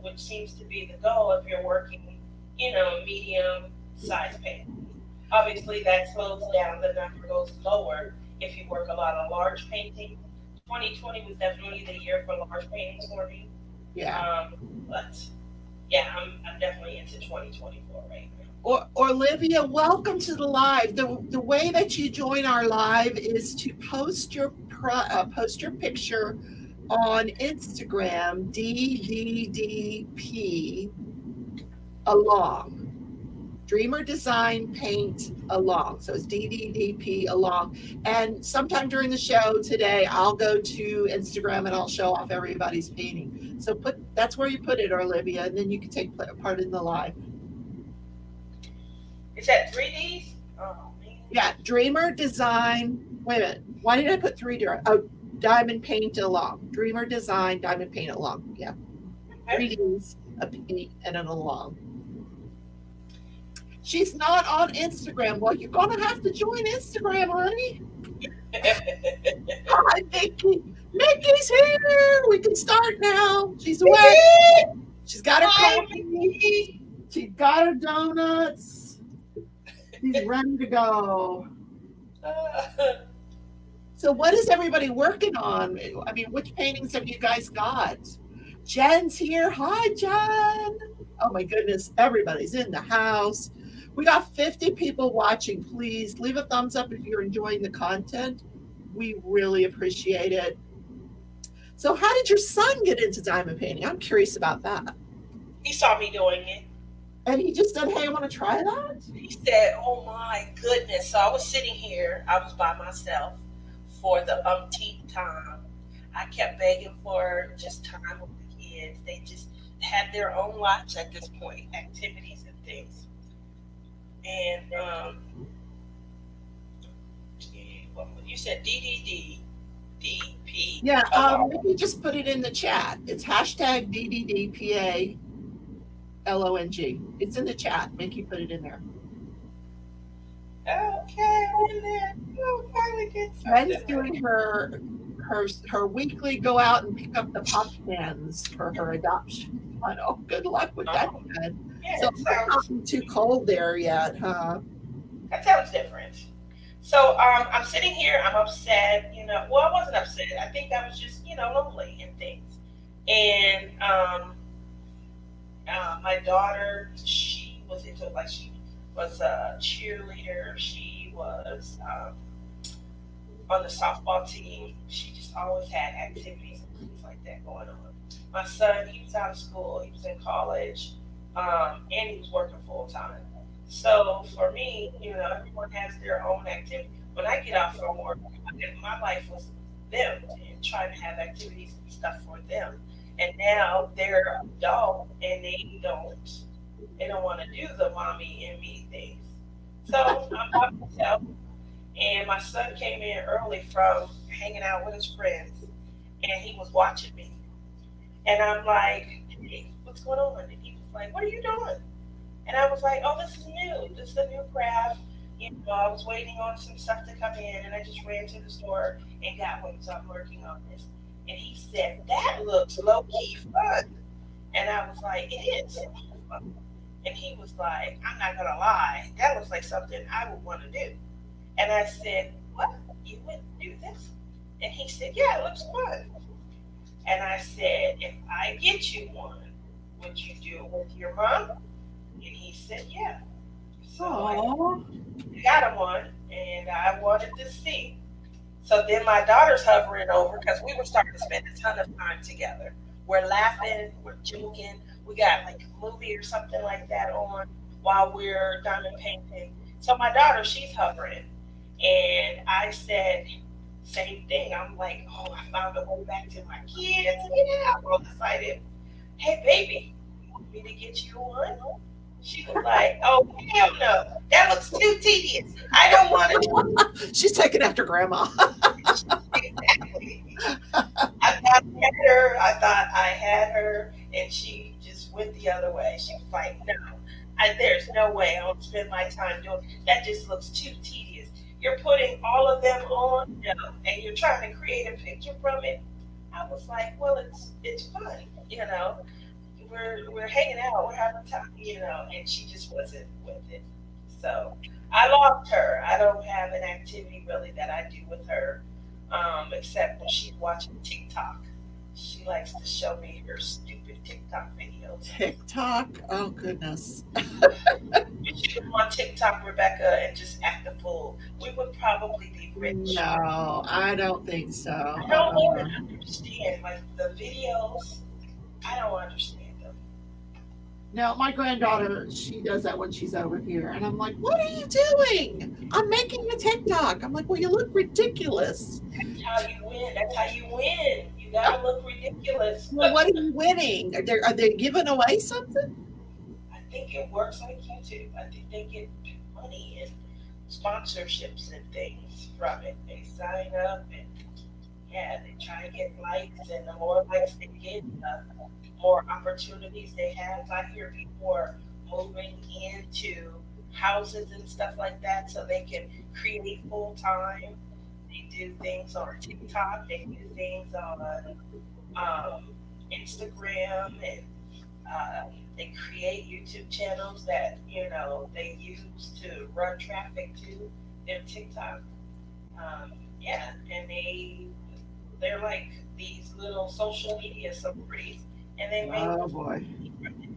which seems to be the goal if you're working, medium size paintings. Obviously, that slows down. The number goes lower if you work a lot of large paintings. 2020 was definitely the year for large paintings for me. Yeah. But yeah, I'm definitely into 2024 right now. Or Olivia, welcome to the live. The way that you join our live is to post your picture on Instagram, DDDP along. Dreamer Design Paint along. So it's DDDP along. And sometime during the show today, I'll go to Instagram and I'll show off everybody's painting. So that's where you put it, Olivia, and then you can take part in the live. Is that 3Ds? Oh man. Yeah, Dreamer Design. Wait a minute. Why did I put three? Oh, Diamond Paint along. Dreamer Design, Diamond Paint along. Yeah, Okay. 3Ds, a P, and an along. She's not on Instagram. Well, you're gonna have to join Instagram, honey. Hi, Mickey. Mickey's here. We can start now. She's awake. She's got her Hi, coffee. She's got her donuts. She's ready to go. So, what is everybody working on? I mean, which paintings have you guys got? Jen's here. Hi, Jen. Oh my goodness, everybody's in the house. We got 50 people watching. Please leave a thumbs up if you're enjoying the content. We really appreciate it. So, how did your son get into diamond painting? I'm curious about that. He saw me doing it. And he just said, hey, I want to try that. He said, "Oh my goodness!" So I was sitting here. I was by myself for the umpteenth time. I kept begging for just time with the kids. They just had their own lives at this point, activities and things. And you said DDDDP Yeah, along. maybe just put it in the chat. It's hashtag DDDPALONG. It's in the chat. Make you put it in there. Okay, I'm in there. Oh, finally get Jen's started. doing her weekly go out and pick up the pop cans for her adoption. Oh, good luck with that, Jen. Yeah, So it it's sounds not too cold there yet, huh? that sounds different. So I'm sitting here. I'm upset. Well, I wasn't upset. I think I was just lonely and things. And my daughter, she was into like she was a cheerleader. She was on the softball team. She just always had activities and things like that going on. My son, he was out of school. He was in college, and he was working full time. So for me, everyone has their own activity. When I get off from work, my life was them and trying to have activities and stuff for them. And now they're adult and they don't want to do the mommy and me things. So I'm by myself, and my son came in early from hanging out with his friends, and he was watching me. And I'm like, hey, what's going on? And he was like, what are you doing? And I was like, oh, this is new. This is a new craft. You know, I was waiting on some stuff to come in, and I just ran to the store and got one, so I'm working on this. And he said, that looks low key fun. And I was like, it is. And he was like, I'm not going to lie. That looks like something I would want to do. And I said, what? You would do this? And he said, yeah, it looks fun. And I said, if I get you one, would you do it with your mom? And he said, yeah. So I Oh, got him one, and I wanted to see. So then my daughter's hovering over because we were starting to spend a ton of time together. We're laughing, we're joking. We got like a movie or something like that on while we're diamond painting. So my daughter, she's hovering. And I said, same thing. I'm like, oh, I found a way back to my kids. Yeah, I'm all excited. Hey, baby, you want me to get you one? She was like, oh, hell no. That looks too tedious. I don't want to do she's taking after grandma. it exactly. I thought I had her. I thought I had her, and she just went the other way. She was like, "No, there's no way I'll spend my time doing that. Just looks too tedious. You're putting all of them on, no, and you're trying to create a picture from it." I was like, "Well, it's fun, you know. We're hanging out, we're having time, you know." And she just wasn't with it. So I lost her. I don't have an activity really that I do with her, except when she's watching TikTok. She likes to show me her stupid TikTok videos. TikTok. Oh goodness. If she was on TikTok, Rebecca, and just act a fool, we would probably be rich. No, I don't think so. I don't even understand like the videos. I don't understand them. No, my granddaughter, she does that when she's over here. And I'm like, what are you doing? I'm making a TikTok. I'm like, well, you look ridiculous. That's how you win. That's how you win. You gotta look ridiculous. Well, what are you winning? Are they giving away something? I think it works like YouTube. I think they get money and sponsorships and things from it. They sign up and yeah, they try to get likes, and the more likes they get, the more opportunities they have. I hear people are moving into houses and stuff like that so they can create full time. They do things on TikTok, they do things on um, Instagram, and they create YouTube channels that they use to run traffic to their TikTok. Yeah, and they're like these little social media celebrities, and they make Oh boy. money from it.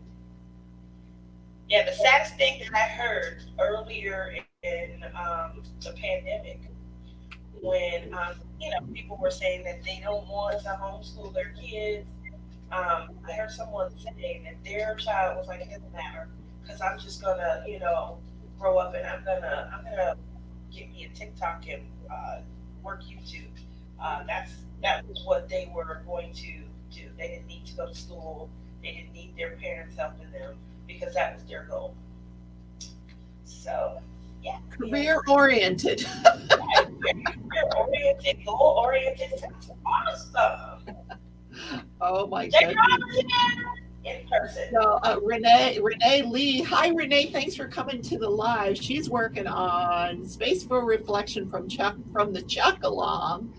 Yeah, the saddest thing that I heard earlier in the pandemic, when people were saying that they don't want to homeschool their kids. I heard someone saying that their child was like, it doesn't matter because I'm just gonna grow up and I'm gonna get me a TikTok and work YouTube. That was what they were going to do. They didn't need to go to school. They didn't need their parents helping them because that was their goal. So yeah, Career oriented. career oriented, goal oriented. That's awesome. Oh my Check goodness. it out in person. So Renee Lee. Hi Renee, thanks for coming to the live. She's working on Space for Reflection from the Chuck Along,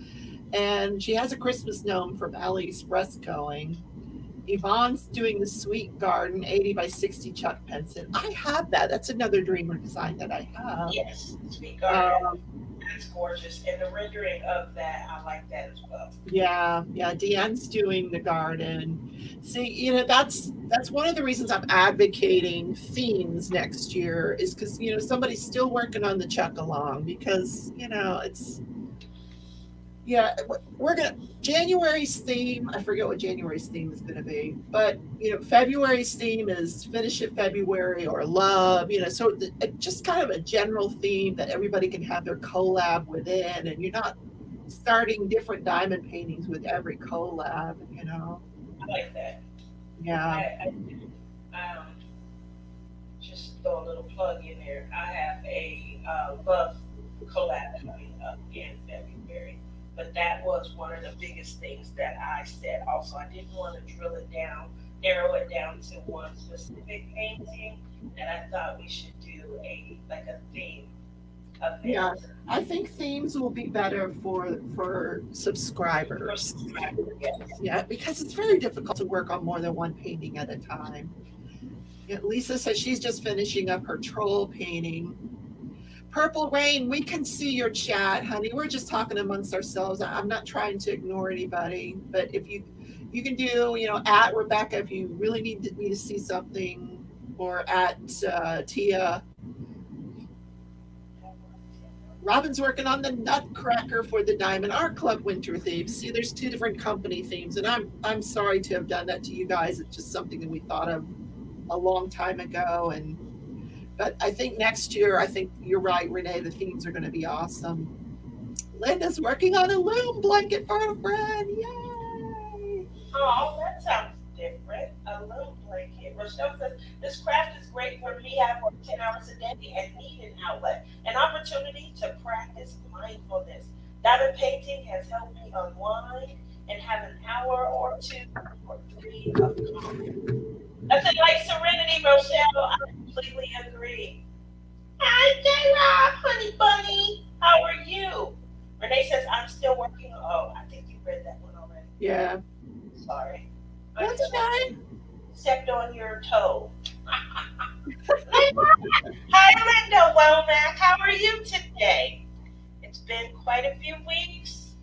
and she has a Christmas gnome from Ali Express going. Yvonne's doing the Sweet Garden 80 by 60 Chuck Penson. I have that. That's another dreamer design that I have. Yes, sweet garden. Um, That's gorgeous. And the rendering of that, I like that as well. yeah, yeah. Deanne's doing the garden. See, that's one of the reasons I'm advocating themes next year is because somebody's still working on the Chuck Along because it's Yeah, we're gonna January's theme. I forget what January's theme is gonna be, but February's theme is finish it February or love. So just kind of a general theme that everybody can have their collab within, and you're not starting different diamond paintings with every collab. I like that. Yeah, I just throw a little plug in there. I have a love collab coming up in February, but that was one of the biggest things that I said. Also, I didn't want to drill it down, narrow it down to one specific painting, and I thought we should do a theme of yeah. it. I think themes will be better for subscribers. Yes. Yeah, because it's very difficult to work on more than one painting at a time. Yeah, Lisa says she's just finishing up her troll painting. Purple Rain, we can see your chat, honey. We're just talking amongst ourselves. I'm not trying to ignore anybody, but if you can do, at Rebecca if you really need me to see something, or at Tia. Robin's working on the Nutcracker for the Diamond Art Club winter theme. See, there's two different company themes, and I'm sorry to have done that to you guys. It's just something that we thought of a long time ago, but I think next year, I think you're right, Renee. The themes are going to be awesome. Linda's working on a loom blanket for a friend. Yay! Oh, that sounds different. A little blanket. Rochelle says, this craft is great for me. I work 10 hours a day and need an outlet, an opportunity to practice mindfulness. Diamond painting has helped me unwind and have an hour or two or three of calm. Nothing like serenity, Rochelle. I completely agree. Hi, J-Rob, honey bunny. How are you? Renee says, I'm still working. Oh, I think you read that one already. Yeah. Sorry. That's okay. Stepped on your toe. Hi, Linda Womack. How are you today? It's been quite a few weeks.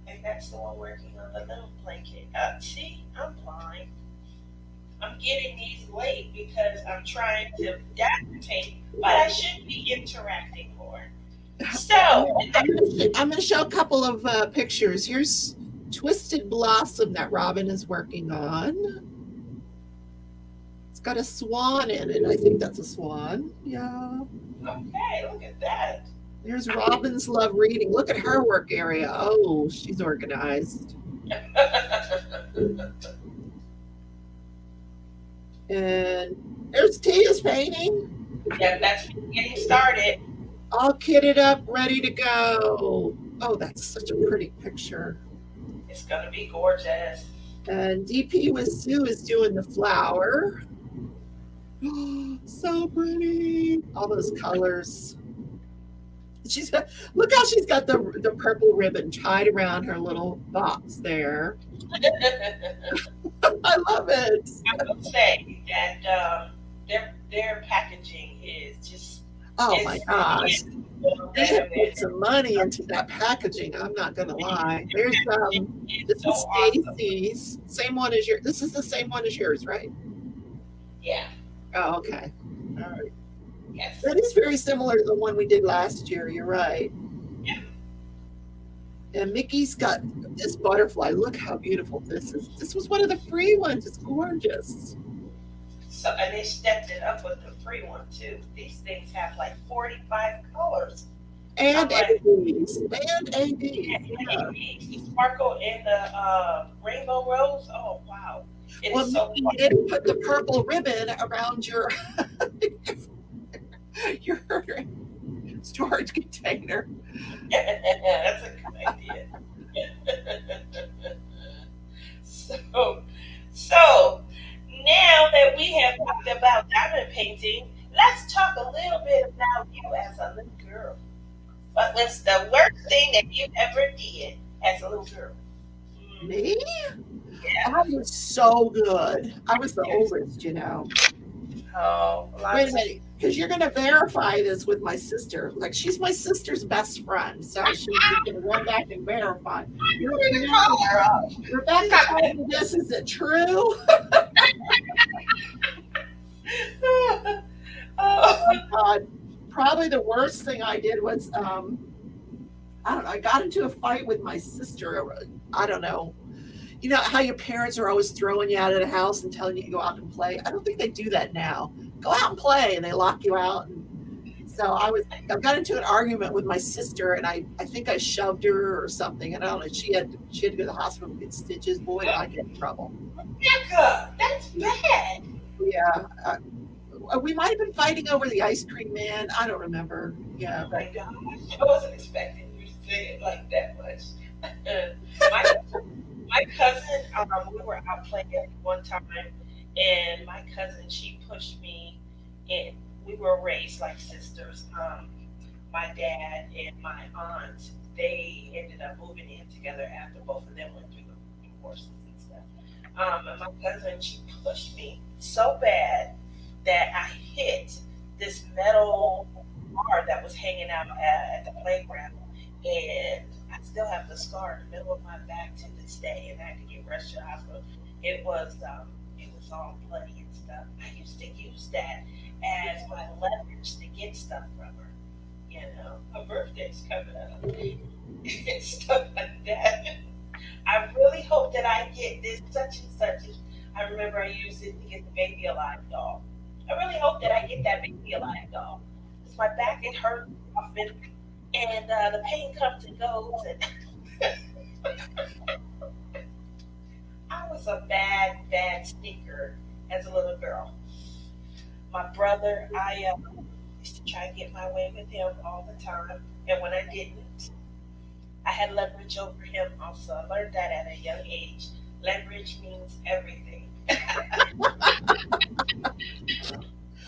And that's the one working on the little blanket. See, I'm blind. I'm getting these late because I'm trying to dictate, but I should be interacting more. So, I'm going to show a couple of pictures. Here's Twisted Blossom that Robin is working on. It's got a swan in it. I think that's a swan. Yeah. Okay, look at that. There's Robin's Love Reading. Look at her work area. Oh, she's organized. And there's Tia's painting. Yeah, that's getting started. All kitted up, ready to go. Oh, that's such a pretty picture. It's going to be gorgeous. And DP with Sue is doing the flower. So pretty. All those colors. Look how she's got the purple ribbon tied around her little box there. I love it. I would say that their packaging is just. Oh my gosh. They have put some money into that packaging. I'm not gonna lie. There's this is Stacy's. Same one as yours. This is the same one as yours, right? Yeah. Oh, okay. All right. Yes. That is very similar to the one we did last year. You're right. Yeah. And Mickey's got this butterfly. Look how beautiful this is. This was one of the free ones. It's gorgeous. So, and they stepped it up with the free one too. These things have like 45 colors. And like, ADs. And ADs. Yeah. The sparkle in the rainbow rose. Oh, wow. Well, so you didn't put the purple ribbon around your storage container. That's a good idea. So now that we have talked about diamond painting, let's talk a little bit about you as a little girl. What was the worst thing that you ever did as a little girl? Me? Yeah. I was so good. I was the oldest, Oh, wait a minute, because you're going to verify this with my sister. Like, she's my sister's best friend, so she's going to run back and verify. Rebecca told me this. Is it true? Oh my God. Probably the worst thing I did was I don't know. I got into a fight with my sister. I don't know. You know how your parents are always throwing you out of the house and telling you to go out and play? I don't think they do that now. Go out and play, and they lock you out. And so I got into an argument with my sister, and I think I shoved her or something. And I don't know. She had to go to the hospital and get stitches. Boy, did I get in trouble. Rebecca, that's bad. Yeah, we might have been fighting over the ice cream man. I don't remember. Yeah, Oh but my gosh, I wasn't expecting you to say it like that much. my my cousin, we were out playing one time, and my cousin, she pushed me in. We were raised like sisters. My dad and my aunt, they ended up moving in together after both of them went through the divorces and stuff. And my cousin, she pushed me so bad that I hit this metal bar that was hanging out at the playground, and I still have the scar in the middle of my back to this day, and I had to get rushed to the hospital. It was all bloody and stuff. I used to use that as my leverage to get stuff from her. You know, her birthday's coming up and stuff like that. I really hope that I get this such and such. I remember I used it to get the baby alive doll. I really hope that I get that baby alive doll. Because my back, it hurts often, and the pain comes and goes. And I was a bad, bad sneaker as a little girl. My brother, I used to try to get my way with him all the time. And when I didn't, I had leverage over him also. I learned that at a young age. Leverage means everything.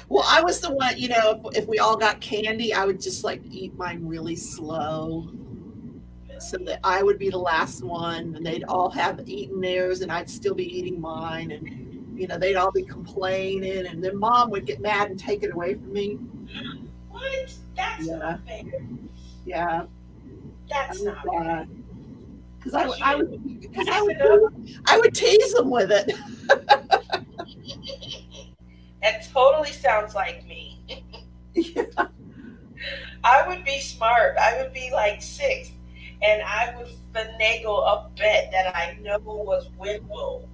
well, I was the one. If we all got candy, I would just like eat mine really slow, so that I would be the last one, and they'd all have eaten theirs, and I'd still be eating mine, and they'd all be complaining, and then mom would get mad and take it away from me. What? That's Yeah, not fair. yeah, I That's was not fair. bad because You I should would because pass it up. I would tease them with it. That totally sounds like me. Yeah. I would be smart. I would be like six, and I would finagle a bet that I know was winnable,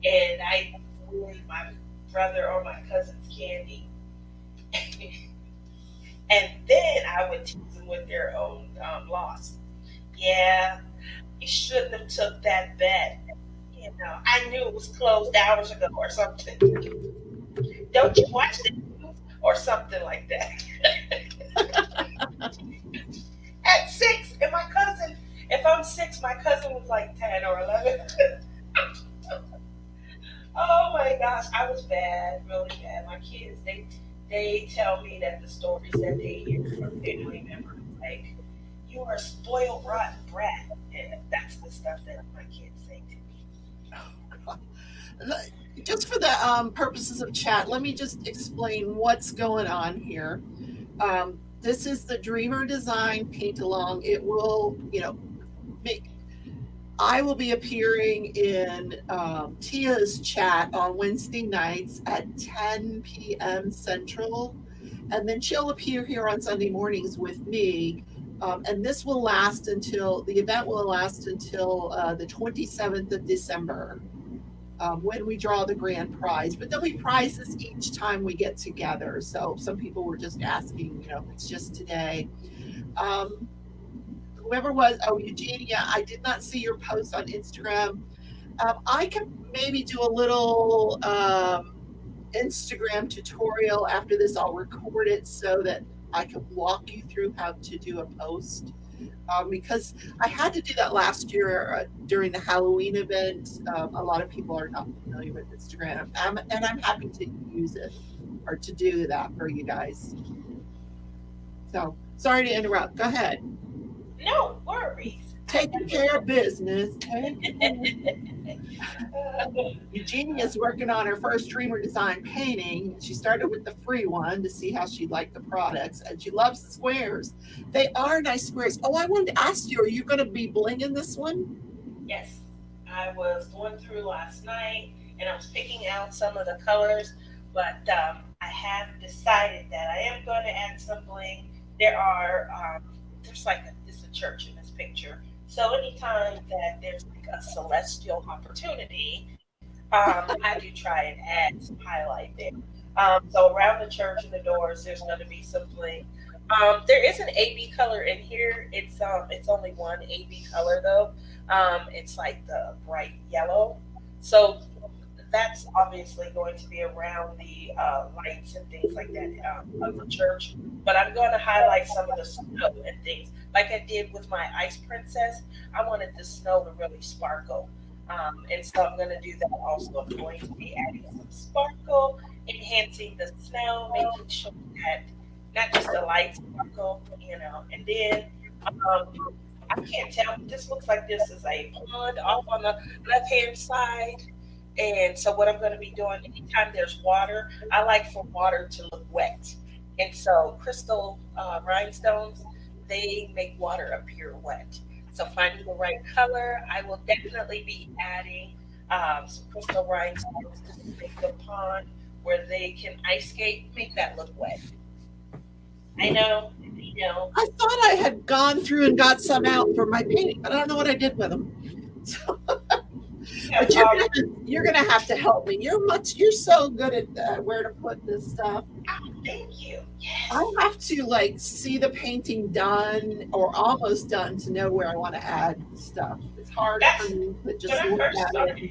and I would my brother or my cousin's candy, and then I would tease them with their own loss. Yeah, you shouldn't have took that bet. You know, I knew it was closed hours ago or something. Don't you watch the news or something like that? At six, and my cousin, if I'm six, my cousin was like 10 or 11. Oh my gosh, I was bad, really bad. My kids, they tell me that the stories that they hear from family members, like, you are a spoiled, rotten brat. And that's the stuff that my kids say to me. Just for the purposes of chat, let me just explain what's going on here. This is the Dreamer Design Paint Along. It will, make I will be appearing in Tia's chat on Wednesday nights at 10 p.m. Central, and then she'll appear here on Sunday mornings with me. And this will last until the event will last until the 27th of December, when we draw the grand prize. But there'll be prizes each time we get together. So some people were just asking, if it's just today. Um, Whoever was, oh, Eugenia, I did not see your post on Instagram. I can maybe do a little Instagram tutorial after this. I'll record it so that I can walk you through how to do a post. Because I had to do that last year during the Halloween event. A lot of people are not familiar with Instagram, and I'm happy to use it or to do that for you guys. So sorry to interrupt. Go ahead. No worries. Taking care of business. Uh, Eugenia is working on her first Dreamer Design painting. She started with the free one to see how she liked the products, and she loves the squares. They are nice squares. Oh, I wanted to ask you, are you going to be blinging this one? yes, I was going through last night and I was picking out some of the colors, but I have decided that I am going to add some bling. There are there's like it's a church in this picture. So anytime that there's like a celestial opportunity, I do try and add some highlight there. So around the church and the doors, there's going to be some bling. There is an AB color in here. It's only one AB color though. It's like the bright yellow. So that's obviously going to be around the lights and things like that of the church. But I'm going to highlight some of the snow and things, like I did with my ice princess. I wanted the snow to really sparkle, and so I'm going to do that also. I'm going to be adding some sparkle, enhancing the snow, making sure that not just the lights sparkle, and then. Um, I can't tell, but this looks like this is a pond off on the left hand side. And so what I'm going to be doing anytime there's water, I like for water to look wet. And so crystal rhinestones, they make water appear wet. So finding the right color, I will definitely be adding some crystal rhinestones to make the pond where they can ice skate, make that look wet. I know, I thought I had gone through and got some out for my painting, but I don't know what I did with them. So, yeah, but you're gonna have to help me. You're so good at where to put this stuff. thank you. Yes. I have to like see the painting done or almost done to know where I want to add stuff. It's hard That's for me to just when I look first at started. it.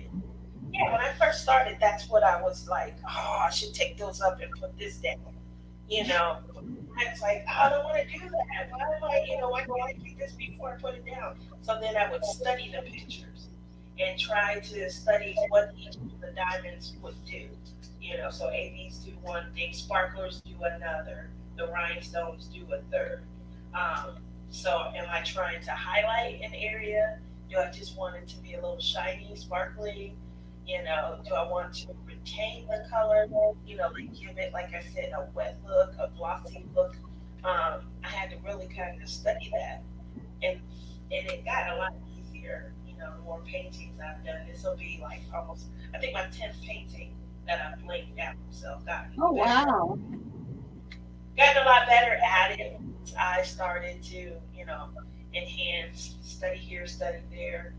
Yeah, when I first started, that's what I was like. Oh, I should take those up and put this down. You know, I was like, oh, I don't want to do that. Why am I, why can't I do this before I put it down? So then I would study the pictures and try to study what each of the diamonds would do. So ABs do one thing, sparklers do another, the rhinestones do a third. So am I trying to highlight an area? Do I just want it to be a little shiny, sparkly? Do I want to retain the color? Like give it, like I said, a wet look, a glossy look. I had to really kind of study that, and it got a lot easier. The more paintings I've done, this will be like almost, I think my 10th painting that I've blanked out. So Oh wow! Gotten a lot better at it. I started to, enhance, study here, study there.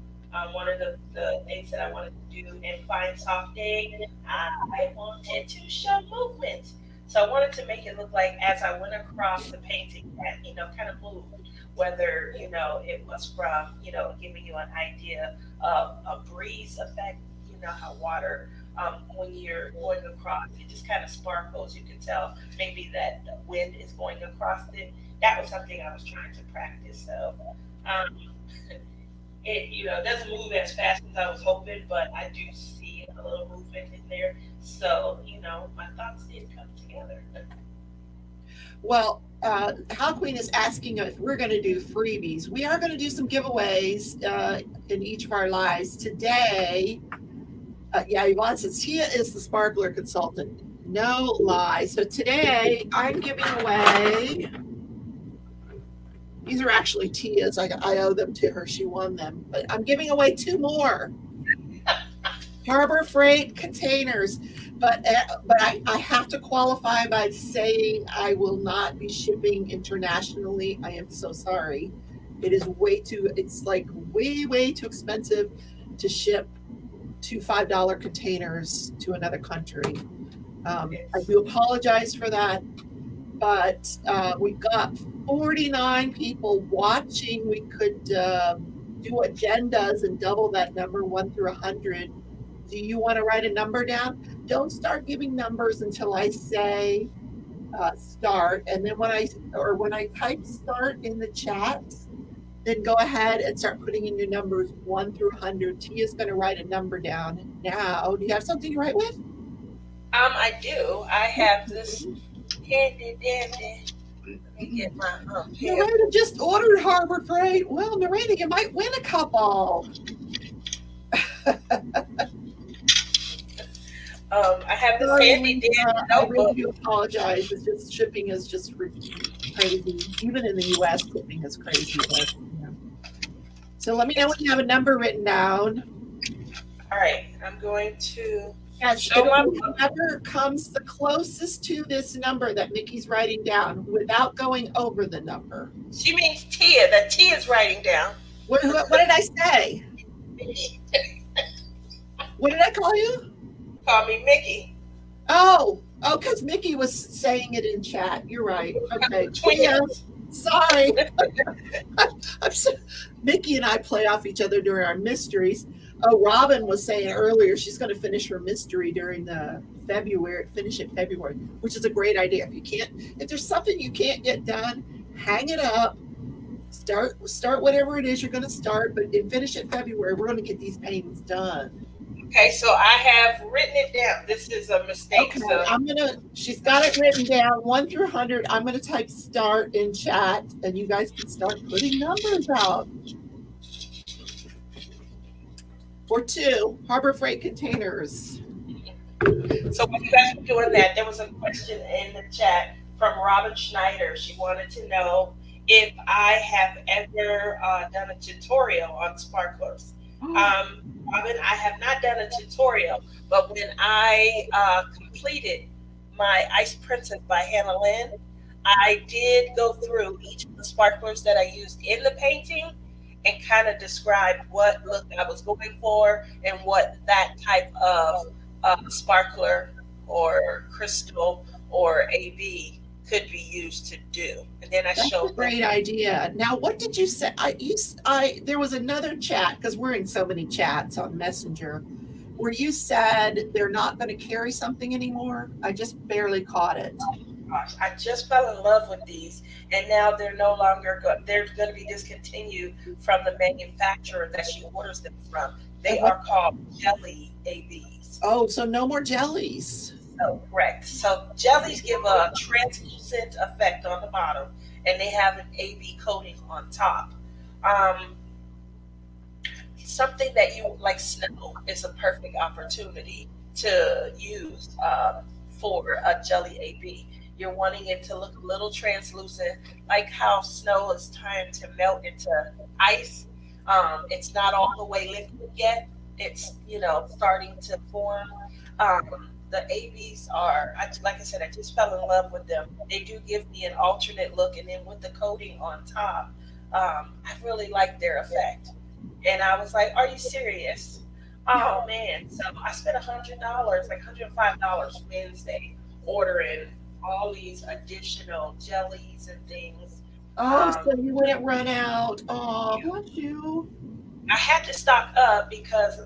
One of the things that I wanted to do in Fine Soft Day, I wanted to show movement. So I wanted to make it look like as I went across the painting that, kind of moved, whether, it was from, giving you an idea of a breeze effect, how water, when you're going across, it just kind of sparkles. You can tell maybe that the wind is going across it. That was something I was trying to practice. So, um, it doesn't move as fast as I was hoping, but I do see a little movement in there. So my thoughts did come together. Well, Hal Queen is asking if we're going to do freebies. We are going to do some giveaways in each of our lives today. Yvonne says Tia is the sparkler consultant. No lie. So today I'm giving away. These are actually Tia's. I owe them to her. She won them. But I'm giving away 2 more Harbor Freight containers. But I have to qualify by saying I will not be shipping internationally. I am so sorry. It is it's like way too expensive to ship 2 $5 containers to another country. I do apologize for that. But we've got 49 people watching. We could do what Jen does and double that number 1 through 100. Do you want to write a number down? Don't start giving numbers until I say start. And then when I type start in the chat, then go ahead and start putting in your numbers 1 through 100. Tia's going to write a number down now. Do you have something to write with? I do. I have this handy dandy. Let me get my Narita just ordered Harbor Freight. Well, Narita, you might win a couple. I have this handy dandy I notebook. really do apologize. It's just shipping is just crazy. Even in the U.S., shipping is crazy. But, So let me know when you have a number written down. All right, I'm going to Yes, Show it'll my be whoever comes the closest to this number that Mickey's writing down without going over the number. She means Tia. That Tia is writing down. What did I say? Mickey. What did I call you? Call me Mickey. Oh, because Mickey was saying it in chat. You're right. Okay. Tia, Twins. sorry. I'm so, Mickey and I play off each other during our mysteries. Oh, Robin was saying earlier she's going to finish her mystery during the February, finish it February, which is a great idea. If there's something you can't get done, hang it up. Start whatever it is you're going to start, but finish it February. We're going to get these paintings done. Okay, so I have written it down. This is a mistake. Okay, So she's got it written down 1 through 100. I'm gonna type start in chat and you guys can start putting numbers out. For 2 Harbor Freight containers. So when you guys were doing that, there was a question in the chat from Robin Schneider. She wanted to know if I have ever done a tutorial on sparklers. Robin, I have not done a tutorial, but when I completed my Ice Princess by Hannah Lynn, I did go through each of the sparklers that I used in the painting and kind of describe what look I was going for and what that type of sparkler or crystal or AB could be used to do. And then I That's showed a great idea. Now, what did you say? There was another chat because we're in so many chats on Messenger where you said they're not going to carry something anymore. I just barely caught it. Gosh, I just fell in love with these, and now they're no longer they're going to be discontinued from the manufacturer that she orders them from. They are called jelly ABs. Oh, so no more jellies. Oh, correct. So jellies give a translucent effect on the bottom, and they have an AB coating on top. Something that you like, snow is a perfect opportunity to use for a jelly AB. You're wanting it to look a little translucent, like how snow is trying to melt into ice. It's not all the way liquid yet. It's starting to form. The ABs are, like I said, I just fell in love with them. They do give me an alternate look, and then with the coating on top, I really like their effect. And I was like, "Are you serious?" Oh man! So I spent $100, like $105 Wednesday, ordering all these additional jellies and things. Oh, so you wouldn't run out. Oh, bless you. I had to stock up because,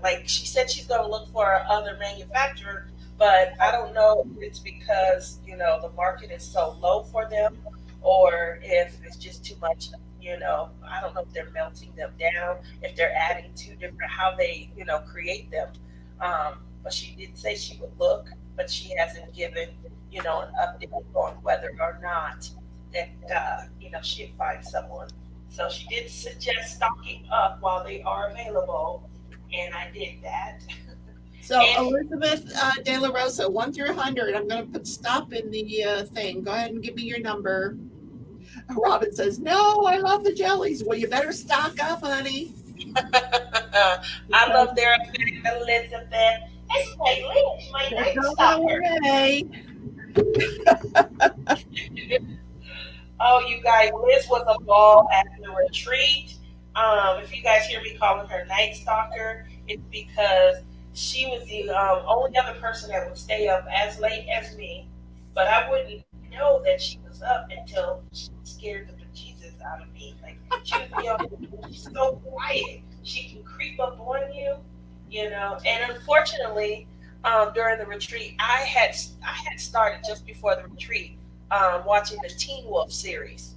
like she said, she's going to look for other manufacturer, but I don't know if it's because the market is so low for them, or if it's just too much. I don't know if they're melting them down, if they're adding two different how they create them. But she did say she would look, but she hasn't given an update on whether or not that she'd find someone. So she did suggest stocking up while they are available, and I did that. So Elizabeth De La Rosa, 1 through 100. I'm going to put stop in the thing. Go ahead and give me your number. Robin says, "No, I love the jellies." Well, you better stock up, honey. I love their effect, Elizabeth. It's my night stalker. Oh, you guys, Liz was a ball at the retreat. If you guys hear me calling her Night Stalker, it's because she was the only other person that would stay up as late as me. But I wouldn't know that she was up until she scared the bejesus out of me. Like, she would be she's so quiet. She can creep up on you, And unfortunately, during the retreat, I had started just before the retreat. Watching the Teen Wolf series,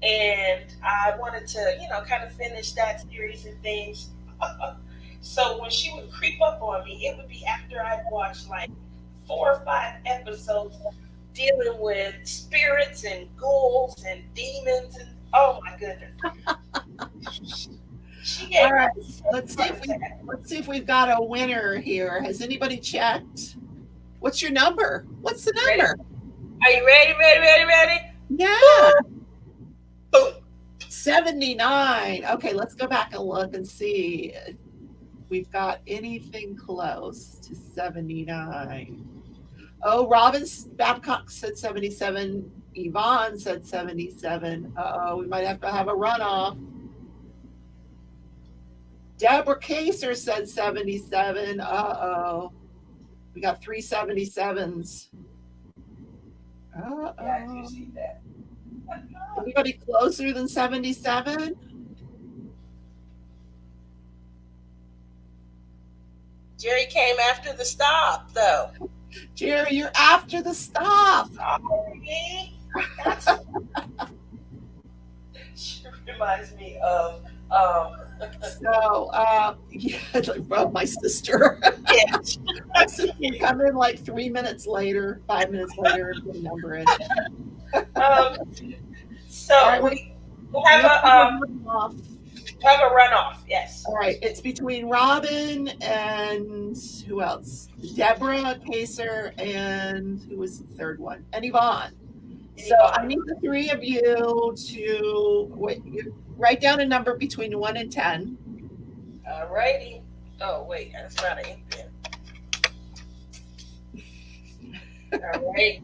and I wanted to, kind of finish that series and things. So when she would creep up on me, it would be after I'd watched like 4 or 5 episodes dealing with spirits and ghouls and demons, and oh my goodness. All right, let's see if we've got a winner here. Has anybody checked? What's your number? What's the number? Ready? Are you ready? Yeah. Boom. 79. Okay, let's go back and look and see. we've got anything close to 79. Oh, Robin Babcock said 77. Yvonne said 77. Uh-oh, we might have to have a runoff. Deborah Kaser said 77. Uh-oh. We got 377s. Uh-oh. Yeah, I do see that. Anybody closer than 77? Jerry came after the stop, though. Jerry, you're after the stop. Sorry. That's she reminds me of So, yeah, like my sister. yeah. My sister would come in like 3 minutes later, 5 minutes later, and put a number in. So All right, we have a runoff. Yes. All right, it's between Robin and who else? Deborah Kaser and who was the third one? And Yvonne. So I need the three of you to write down a number between 1 and 10. All righty. Oh wait, that's not an ink pen. All right,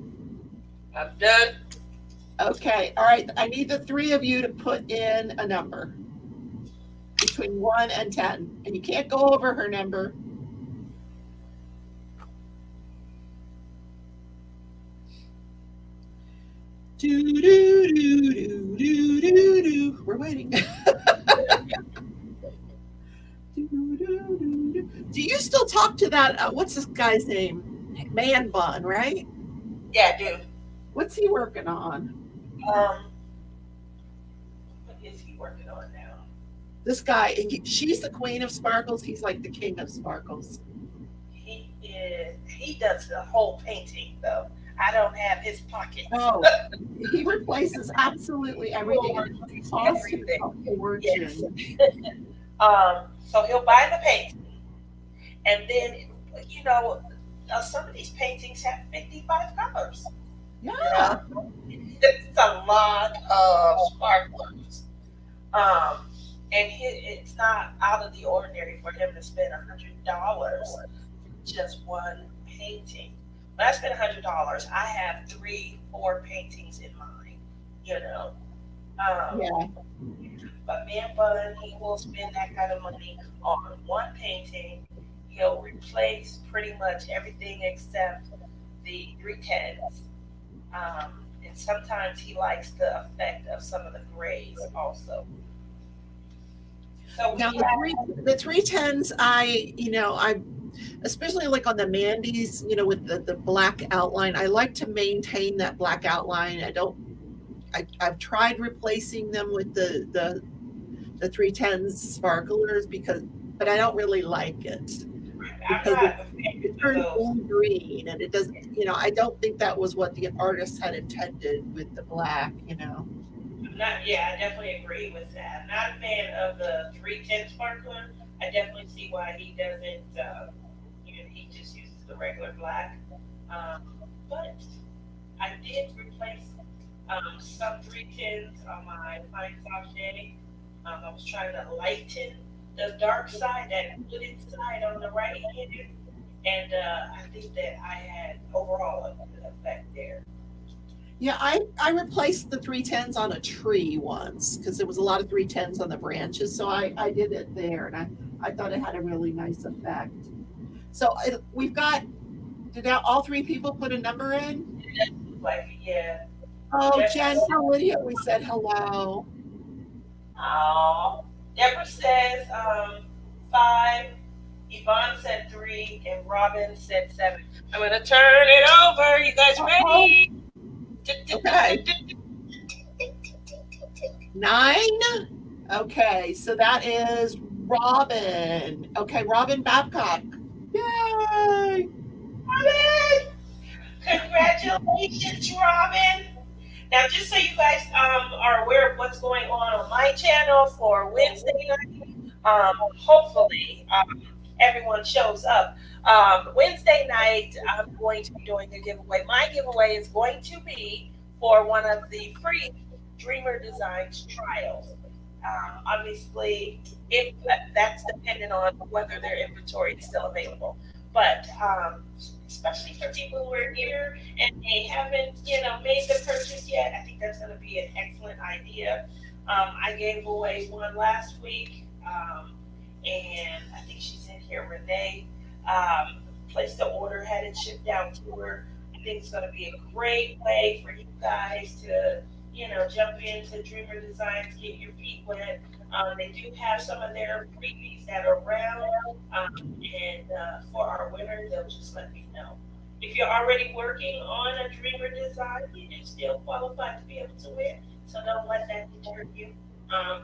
I'm done. Okay, all right. I need the three of you to put in a number between 1 and 10. And you can't go over her number. Do, do, do, do, do, do, do. We're waiting. Do you still talk to that? What's this guy's name? Man Bun, right? Yeah, I do. What's he working on? What is he working on now? This guy, she's the queen of sparkles. He's like the king of sparkles. He does the whole painting, though. I don't have his pocket. Oh, he replaces absolutely everything. Everything. Yes. So he'll buy the painting, and then some of these paintings have 55 colors. Yeah, It's a lot of sparklers. And it's not out of the ordinary for him to spend $100 for just one painting. When I spend $100, I have 3-4 paintings in mind. yeah. But Man Bun, he will spend that kind of money on one painting. He'll replace pretty much everything except the 310s. And sometimes he likes the effect of some of the grays also. So Now the 310s, I especially like on the Mandy's, with the black outline, I like to maintain that black outline. I've tried replacing them with the 310s sparklers but I don't really like it. Because it turns green and it doesn't, I don't think that was what the artist had intended with the black. I definitely agree with that. I'm not a fan of the 310 sparkler. I definitely see why he doesn't, he just uses the regular black. But I did replace some 310s on my fine soft shade. I was trying to lighten the dark side, that hooded side on the right hand, and I think that I had overall a good effect there. Yeah, I replaced the 310s on a tree once because there was a lot of 310s on the branches, so I did it there, and I thought it had a really nice effect. So we've got, did all three people put a number in? Yeah. Oh, Jen, Lydia, we said hello. Oh, Deborah says 5. Yvonne said 3, and Robin said 7. I'm gonna turn it over. You guys ready? Okay. 9. Okay, so that is Robin. Okay, Robin Babcock. Yay! Robin! Congratulations, Robin. Now, just so you guys are aware of what's going on my channel for Wednesday night, hopefully everyone shows up. Wednesday night, I'm going to be doing a giveaway. My giveaway is going to be for one of the free Dreamer Designs trials. Obviously, if that's dependent on whether their inventory is still available. But especially for people who are here and they haven't, made the purchase yet, I think that's going to be an excellent idea. I gave away one last week, and I think she's in here, Renee. Placed the order, had it shipped out to her. I think it's going to be a great way for you guys to, jump into Dreamer Designs, get your feet wet. They do have some of their freebies that are around, and for our winner, they'll just let me know. If you're already working on a Dreamer design, you do still qualify to be able to win, so don't let that deter you.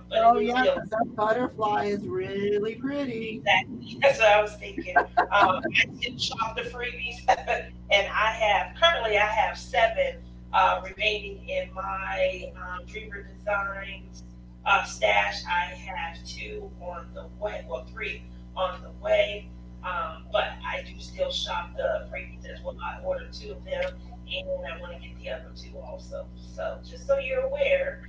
But Oh it is yeah, still 'cause that butterfly is really pretty. exactly. That's what I was thinking. I did shop the freebies, and I have seven remaining in my Dreamer Designs stash. I have two on the way, well, three on the way. But I do still shop the freebies as well. I ordered two of them, and I want to get the other two also. So just so you're aware,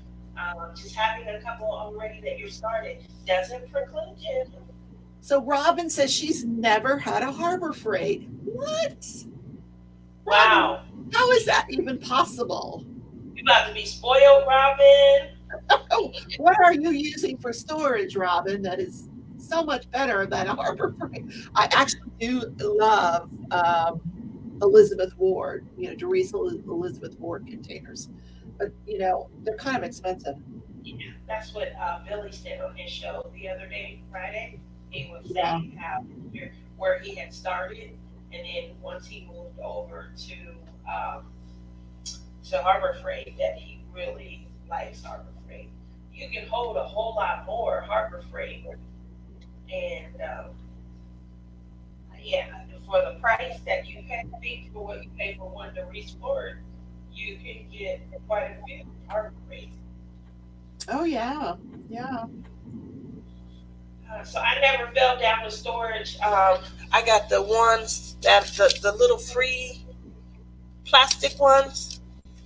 just having a couple already that you're started doesn't preclude you. So Robin says she's never had a Harbor Freight. What? Robin, Wow. how is that even possible? You about to be spoiled, Robin. Oh, what are you using for storage, Robin? That is so much better than a Harbor Freight. I actually do love Elizabeth Ward, Teresa Elizabeth Ward containers, but they're kind of expensive. Yeah, that's what Billy said on his show the other day, Friday. He was Yeah. saying how where he had started, and then once he moved over to Harbor Freight, that he really likes Harbor Freight. You can hold a whole lot more Harbor Freight, and yeah, for the price that you pay for what you pay for one to restore, you can get quite a bit of Harbor Freight. Oh yeah, yeah. So I never fell down the storage. I got the ones that the little free plastic ones.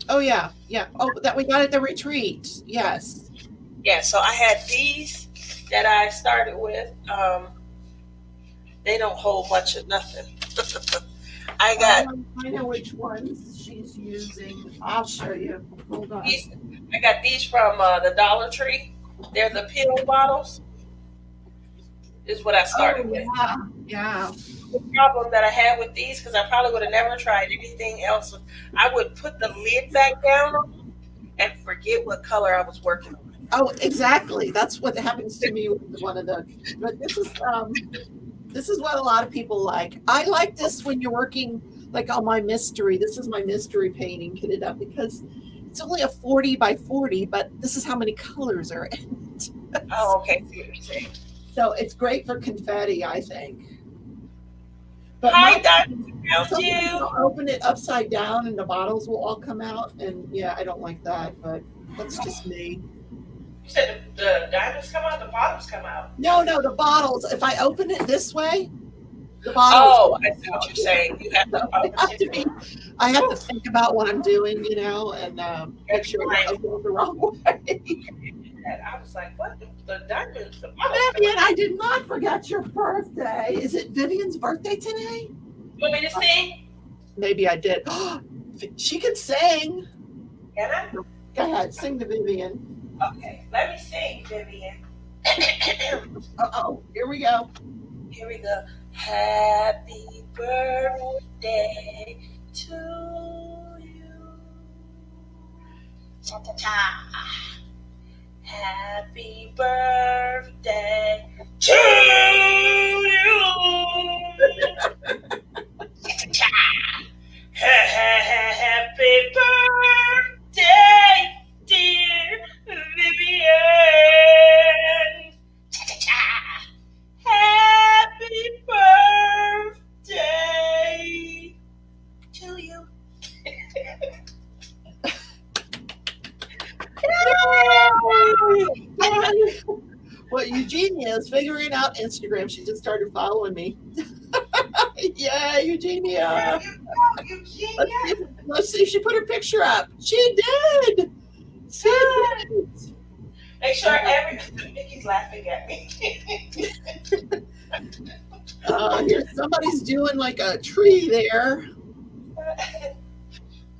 Oh yeah, yeah. Oh, that we got at the retreat. Yes. Yeah, so I had these that I started with. They don't hold much of nothing. I got I know which ones she's using. I'll show you. Hold on. these. I got these from the Dollar Tree. They're the pill bottles. Is what I started Oh with. yeah, yeah. The problem that I had with these, because I probably would have never tried anything else, I would put the lid back down on them and forget what color I was working on. Oh, exactly. That's what happens to me with one of the. But this is what a lot of people like. I like this when you're working like on my mystery. This is my mystery painting kitted up because it's only a 40 by 40, but this is how many colors are in it. Oh, okay. See what you're saying. So it's great for confetti, I think. But Hi, Dr. How's sometimes you? I'll open it upside down and the bottles will all come out. And yeah, I don't like that, but that's just me. You said the diamonds come out, the bottoms come out. No, the bottles. If I open it this way, the Oh, bottles. I see what you're saying. You have to So open it. I have to think about what I'm doing, and make sure I don't go the wrong way. I was like, what? The diamonds, the bottoms come Vivian, out. I did not forget your birthday. Is it Vivian's birthday today? You want me to sing? Maybe I did. She can sing. Can I? Go ahead, sing to Vivian. Okay, let me sing, Vivian. Oh, here we go. Here we go. Happy birthday to you. Cha-cha-cha. Happy birthday to you. Cha-cha-cha. Happy birthday, dear Vivian. Cha-cha-cha. Happy birthday to you. Well, Eugenia is figuring out Instagram. She just started following me. Yeah, Eugenia. Eugenia. Let's see if she put her picture up. She did. She did. Now Make sure every Vicky's laughing at me. Here's somebody's doing like a tree there.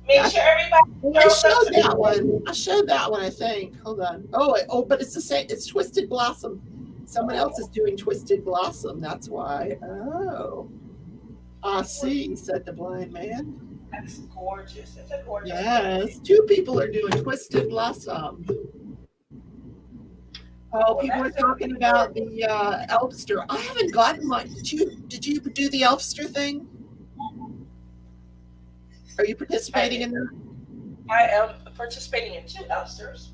Make sure everybody I throws up showed that one. I showed that one, I think. Hold on. But it's the same. It's Twisted Blossom. Someone else is doing Twisted Blossom. That's why. Oh. I see, said the blind man. That's gorgeous. It's a gorgeous. Yes. 2 people are doing Twisted Blossom. Oh, people are talking about the Elfster. I haven't gotten my. Did you do the Elfster thing? Are you participating in that? I am participating in 2 Elfsters.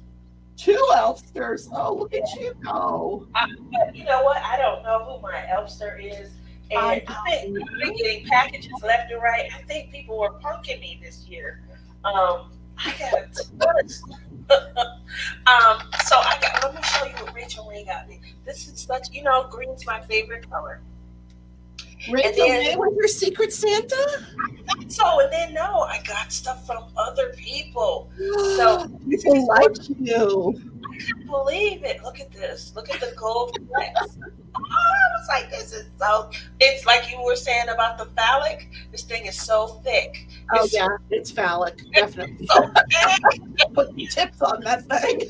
2 Elfsters. Oh, look at you go. But you know what? I don't know who my Elfster is. And I've been getting packages left and right. I think people were punking me this year. I got a ton of stuff. Let me show you what Rachel Ray got me. This is such, green's my favorite color. Rachel Ray was your Secret Santa? I got stuff from other people. So people like you. I can't believe it. Look at this. Look at the gold flex. I was like, it's like you were saying about the phallic. This thing is so thick. It's phallic, definitely. So thick. Put tips on that thing.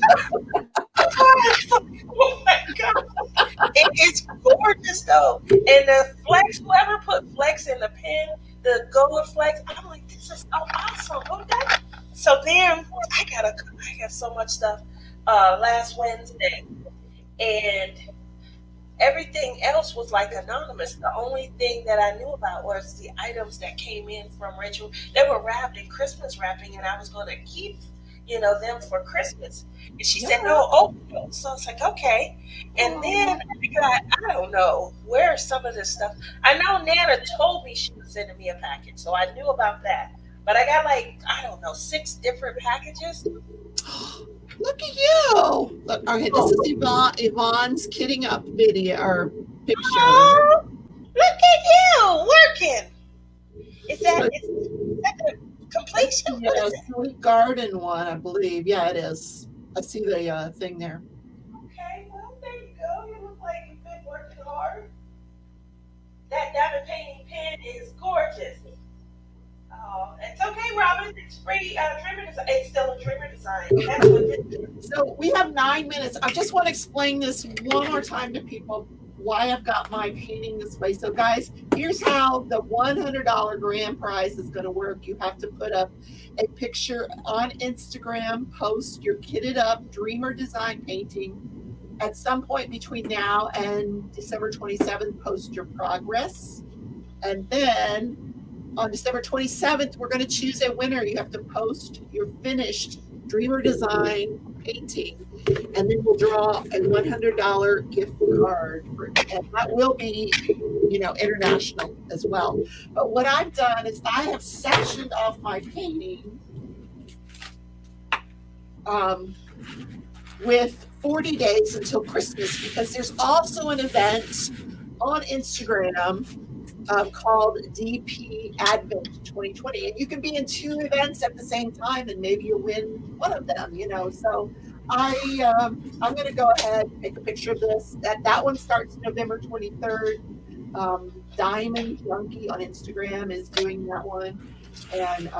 Oh my God. It's gorgeous though. And the flex, whoever put flex in the pen, the gold flex, I'm like, this is so awesome. Okay. So then I got so much stuff last Wednesday. And everything else was like anonymous. The only thing that I knew about was the items that came in from Rachel. They were wrapped in Christmas wrapping, and I was going to keep, them for Christmas. And she said, no, open them. So I was like, okay. And then I don't know where some of this stuff. I know Nana told me she was sending me a package, so I knew about that. But I got 6 different packages. Look at you. Look, okay, this is Yvonne's kidding up video or picture. Oh, look at you working. Is that the completion? Yeah, Sweet Garden one, I believe. Yeah, it is. I see the thing there. Okay, well, there you go. You look like you've been working hard. That diamond painting pen is gorgeous. Oh, it's okay, Robin. It's free. Dreamer design. It's still a Dreamer design. That's what this is. So we have 9 minutes. I just want to explain this one more time to people why I've got my painting this way. So guys, here's how the $100 grand prize is going to work. You have to put up a picture on Instagram, post your kitted up Dreamer design painting. At some point between now and December 27th, post your progress. And then on December 27th, we're going to choose a winner. You have to post your finished Dreamer design painting, and then we'll draw a $100 gift card, and that will be, international as well. But what I've done is I have sectioned off my painting with 40 days until Christmas, because there's also an event on Instagram called DP Advent 2020, and you can be in 2 events at the same time, and maybe you'll win one of them. So I'm going to go ahead and take a picture of this. That one starts November 23rd. Diamond Junkie on Instagram is doing that one, and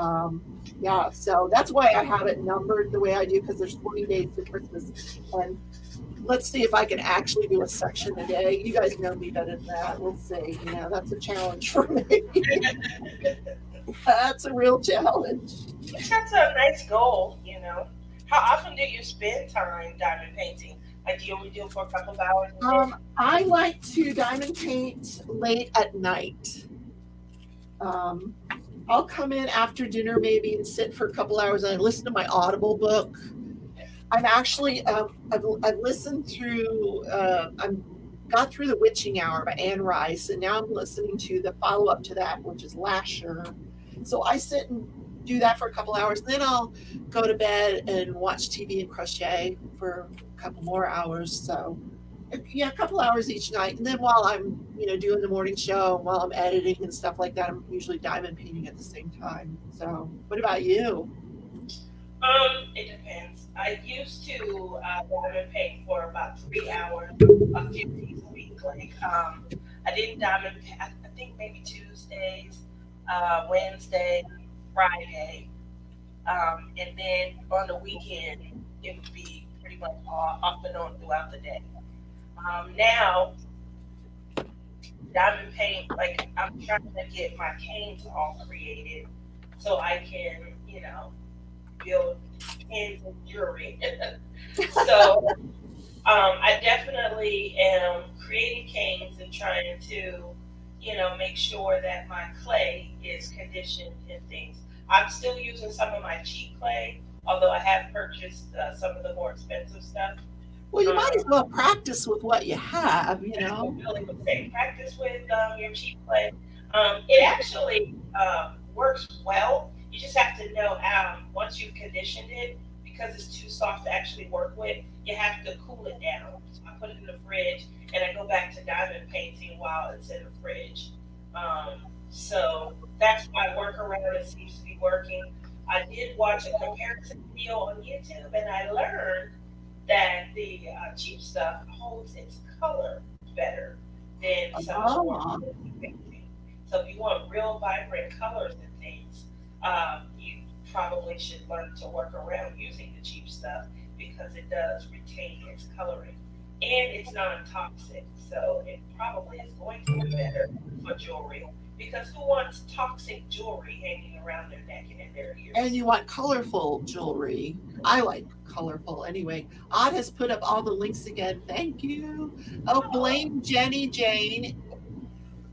so that's why I have it numbered the way I do, because there's 40 days to Christmas. And let's see if I can actually do a section a day. You guys know me better than that. We'll see. That's a challenge for me. That's a real challenge. That's a nice goal, How often do you spend time diamond painting? Like, do you only do it for a couple of hours? I like to diamond paint late at night. I'll come in after dinner maybe and sit for a couple hours, and I listen to my Audible book. I'm actually, I've listened through, got through The Witching Hour by Anne Rice, and now I'm listening to the follow-up to that, which is Lasher. So I sit and do that for a couple hours, and then I'll go to bed and watch TV and crochet for a couple more hours. So a couple hours each night. And then while I'm, doing the morning show, while I'm editing and stuff like that, I'm usually diamond painting at the same time. So what about you? It depends. I used to diamond paint for about 3 hours, a few days a week. Like I didn't diamond paint. I think maybe Tuesdays, Wednesday, Friday, and then on the weekend it would be pretty much off and on throughout the day. Now diamond paint, like I'm trying to get my canes all created so I can, build pins and jewelry. So I definitely am creating canes and trying to, make sure that my clay is conditioned and things. I'm still using some of my cheap clay, although I have purchased some of the more expensive stuff. Well, you might as Um, well practice with what you have, you that's know. what Billy would say. Practice with your cheap clay. It actually works well. You just have to know once you've conditioned it, because it's too soft to actually work with, you have to cool it down. So I put it in the fridge and I go back to diamond painting while it's in the fridge. So that's my workaround. It seems to be working. I did watch a comparison video on YouTube and I learned that the cheap stuff holds its color better than some of the more Oh, expensive painting. So if you want real vibrant colors and things, you probably should learn to work around using the cheap stuff because it does retain its coloring and it's non-toxic. So it probably is going to be better for jewelry because who wants toxic jewelry hanging around their neck and in their and ears? you want colorful jewelry. I like colorful anyway. Odd has put up all the links again. Thank you. Oh, Oh, blame Jenny Jane.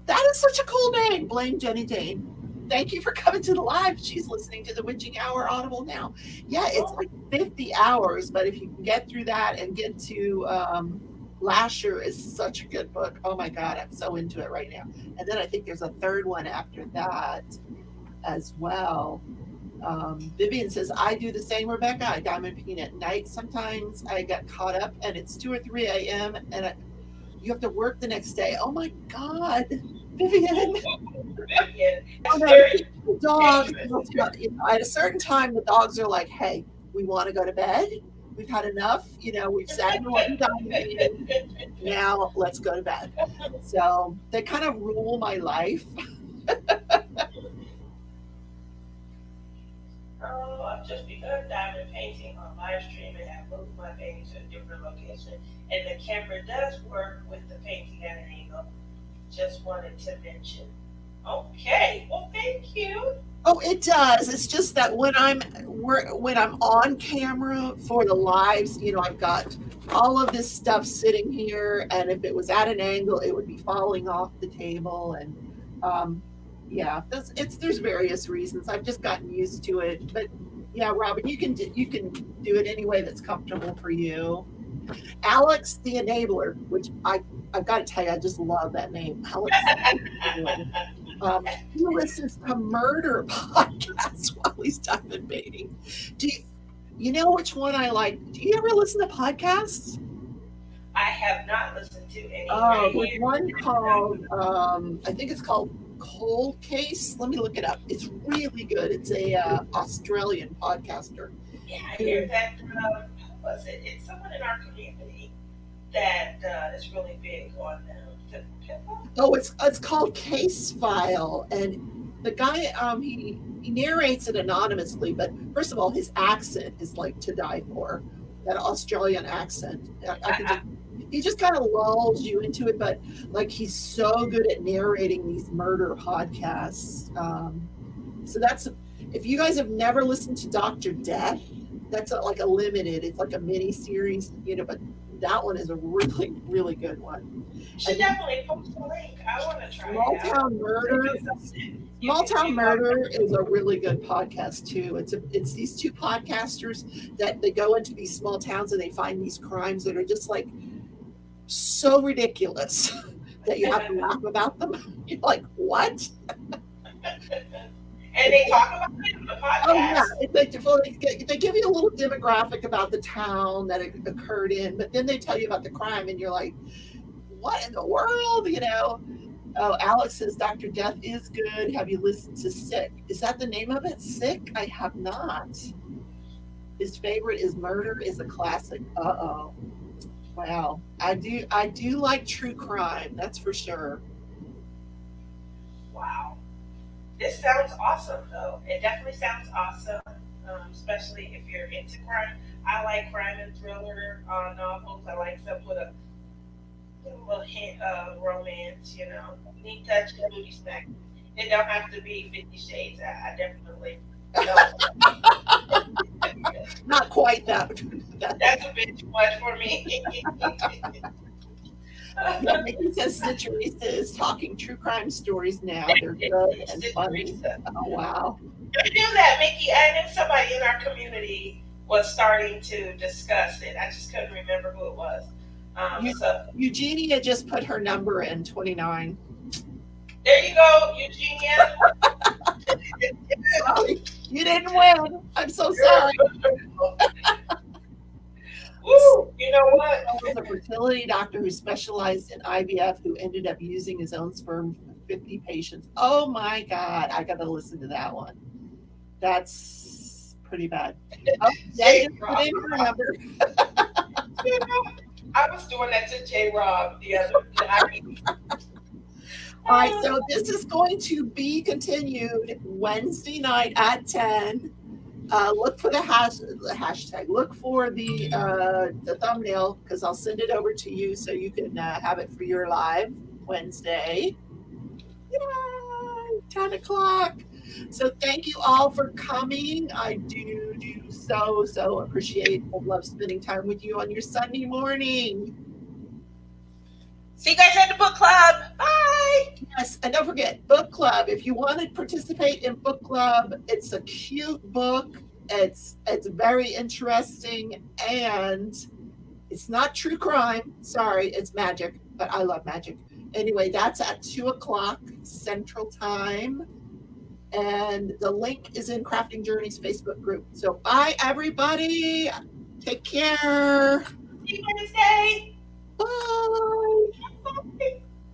That is such a cool name. Blame Jenny Jane. Thank you for coming to the live. She's listening to the Witching Hour Audible now. Yeah, it's oh, like 50 hours, but if you can get through that and get to Lasher is such a good book. Oh my God, I'm so into it right now. And then I think there's a third one after that as well. Vivian says, I do the same, Rebecca. I diamond paint at night. Sometimes I get caught up and it's 2 or 3 a.m. and you have to work the next day. Oh my God, Vivian. Vivian, Oh that's no, very the dogs, dangerous. at a certain time, the dogs are like, hey, we want to go to bed. We've had enough. We've sat here what we've done. Now let's go to bed. So they kind of rule my life. Oh, I've just begun diamond painting on live stream and have moved my painting to a different location. And the camera does work with the painting at an angle. Just wanted to mention. Okay, well, thank you. Oh, it does. It's just that when I'm on camera for the lives, I've got all of this stuff sitting here, and if it was at an angle, it would be falling off the table, and um, yeah, there's various reasons. I've just gotten used to it, but yeah, Robin, you can do it any way that's comfortable for you. Alex the Enabler, which I've got to tell you, I just love that name, Alex the Enabler. He listens to murder podcasts while he's diamond baiting. Do you know which one I like? Do you ever listen to podcasts? I have not listened to any. I Oh, there's hear, one called I think it's called Cold Case. Let me look it up. It's really good. It's a Australian podcaster. yeah, I hear that. Who was it? It's someone in our community that is really big on Pippa. Oh, it's called Case File, and the guy he narrates it anonymously, but first of all, his accent is like to die for. That Australian accent, I can just he just kind of lulls you into it, but like he's so good at narrating these murder podcasts. So that's if you guys have never listened to Doctor Death, that's like a limited. It's like a mini series, but that one is a really really good one. You should And definitely post a link. I want to try it Small out. Town If Murder. it's something you Small can Town do while Murder working. is a really good podcast too. It's these two podcasters that they go into these small towns and they find these crimes that are just like so ridiculous that you have to laugh about them. You're like, what? And they talk about it on the Oh yeah, podcast. they give you a little demographic about the town that it occurred in, but then they tell you about the crime, and you're like, what in the world? Oh, Alex says Dr. Death is good. Have you listened to Sick? Is that the name of it? Sick? I have not. His favorite is Murder is a classic. Uh-oh. Wow. I do like true crime, that's for sure. Wow. This sounds awesome, though. It definitely sounds awesome, especially if you're into crime. I like crime and thriller novels. I like stuff with a little hint of romance, neat touch and booty smack. It don't have to be 50 Shades. I definitely don't. Not quite that. That's a bit too much for me. Yeah, Mickey says Citrisa is talking true crime stories now. They're good and funny. Teresa. Oh, wow. I knew that, Mickey. I knew somebody in our community was starting to discuss it. I just couldn't remember who it was. Eu- So Eugenia just put her number in 29. there you go, Eugenia. Sorry, you didn't win. I'm so sorry. Woo! You know what? There was a fertility doctor who specialized in IVF who ended up using his own sperm for 50 patients. Oh my God. I got to listen to that one. That's pretty bad. Oh, yeah, J. just put Rob. in her number. I was doing that to J. Rob the other night. All right, so this is going to be continued Wednesday night at 10. Look for the hashtag. Look for the thumbnail because I'll send it over to you so you can have it for your live Wednesday. Yay! 10 o'clock. So thank you all for coming. I do so appreciate. I love spending time with you on your Sunday morning. See you guys at the book club. Bye. Yes, and don't forget book club. If you want to participate in book club, it's a cute book. It's very interesting, and it's not true crime. Sorry, it's magic, but I love magic. Anyway, that's at 2 o'clock Central Time, and the link is in Crafting Journeys Facebook group. So bye, everybody. Take care. See you Wednesday. Bye. Bye.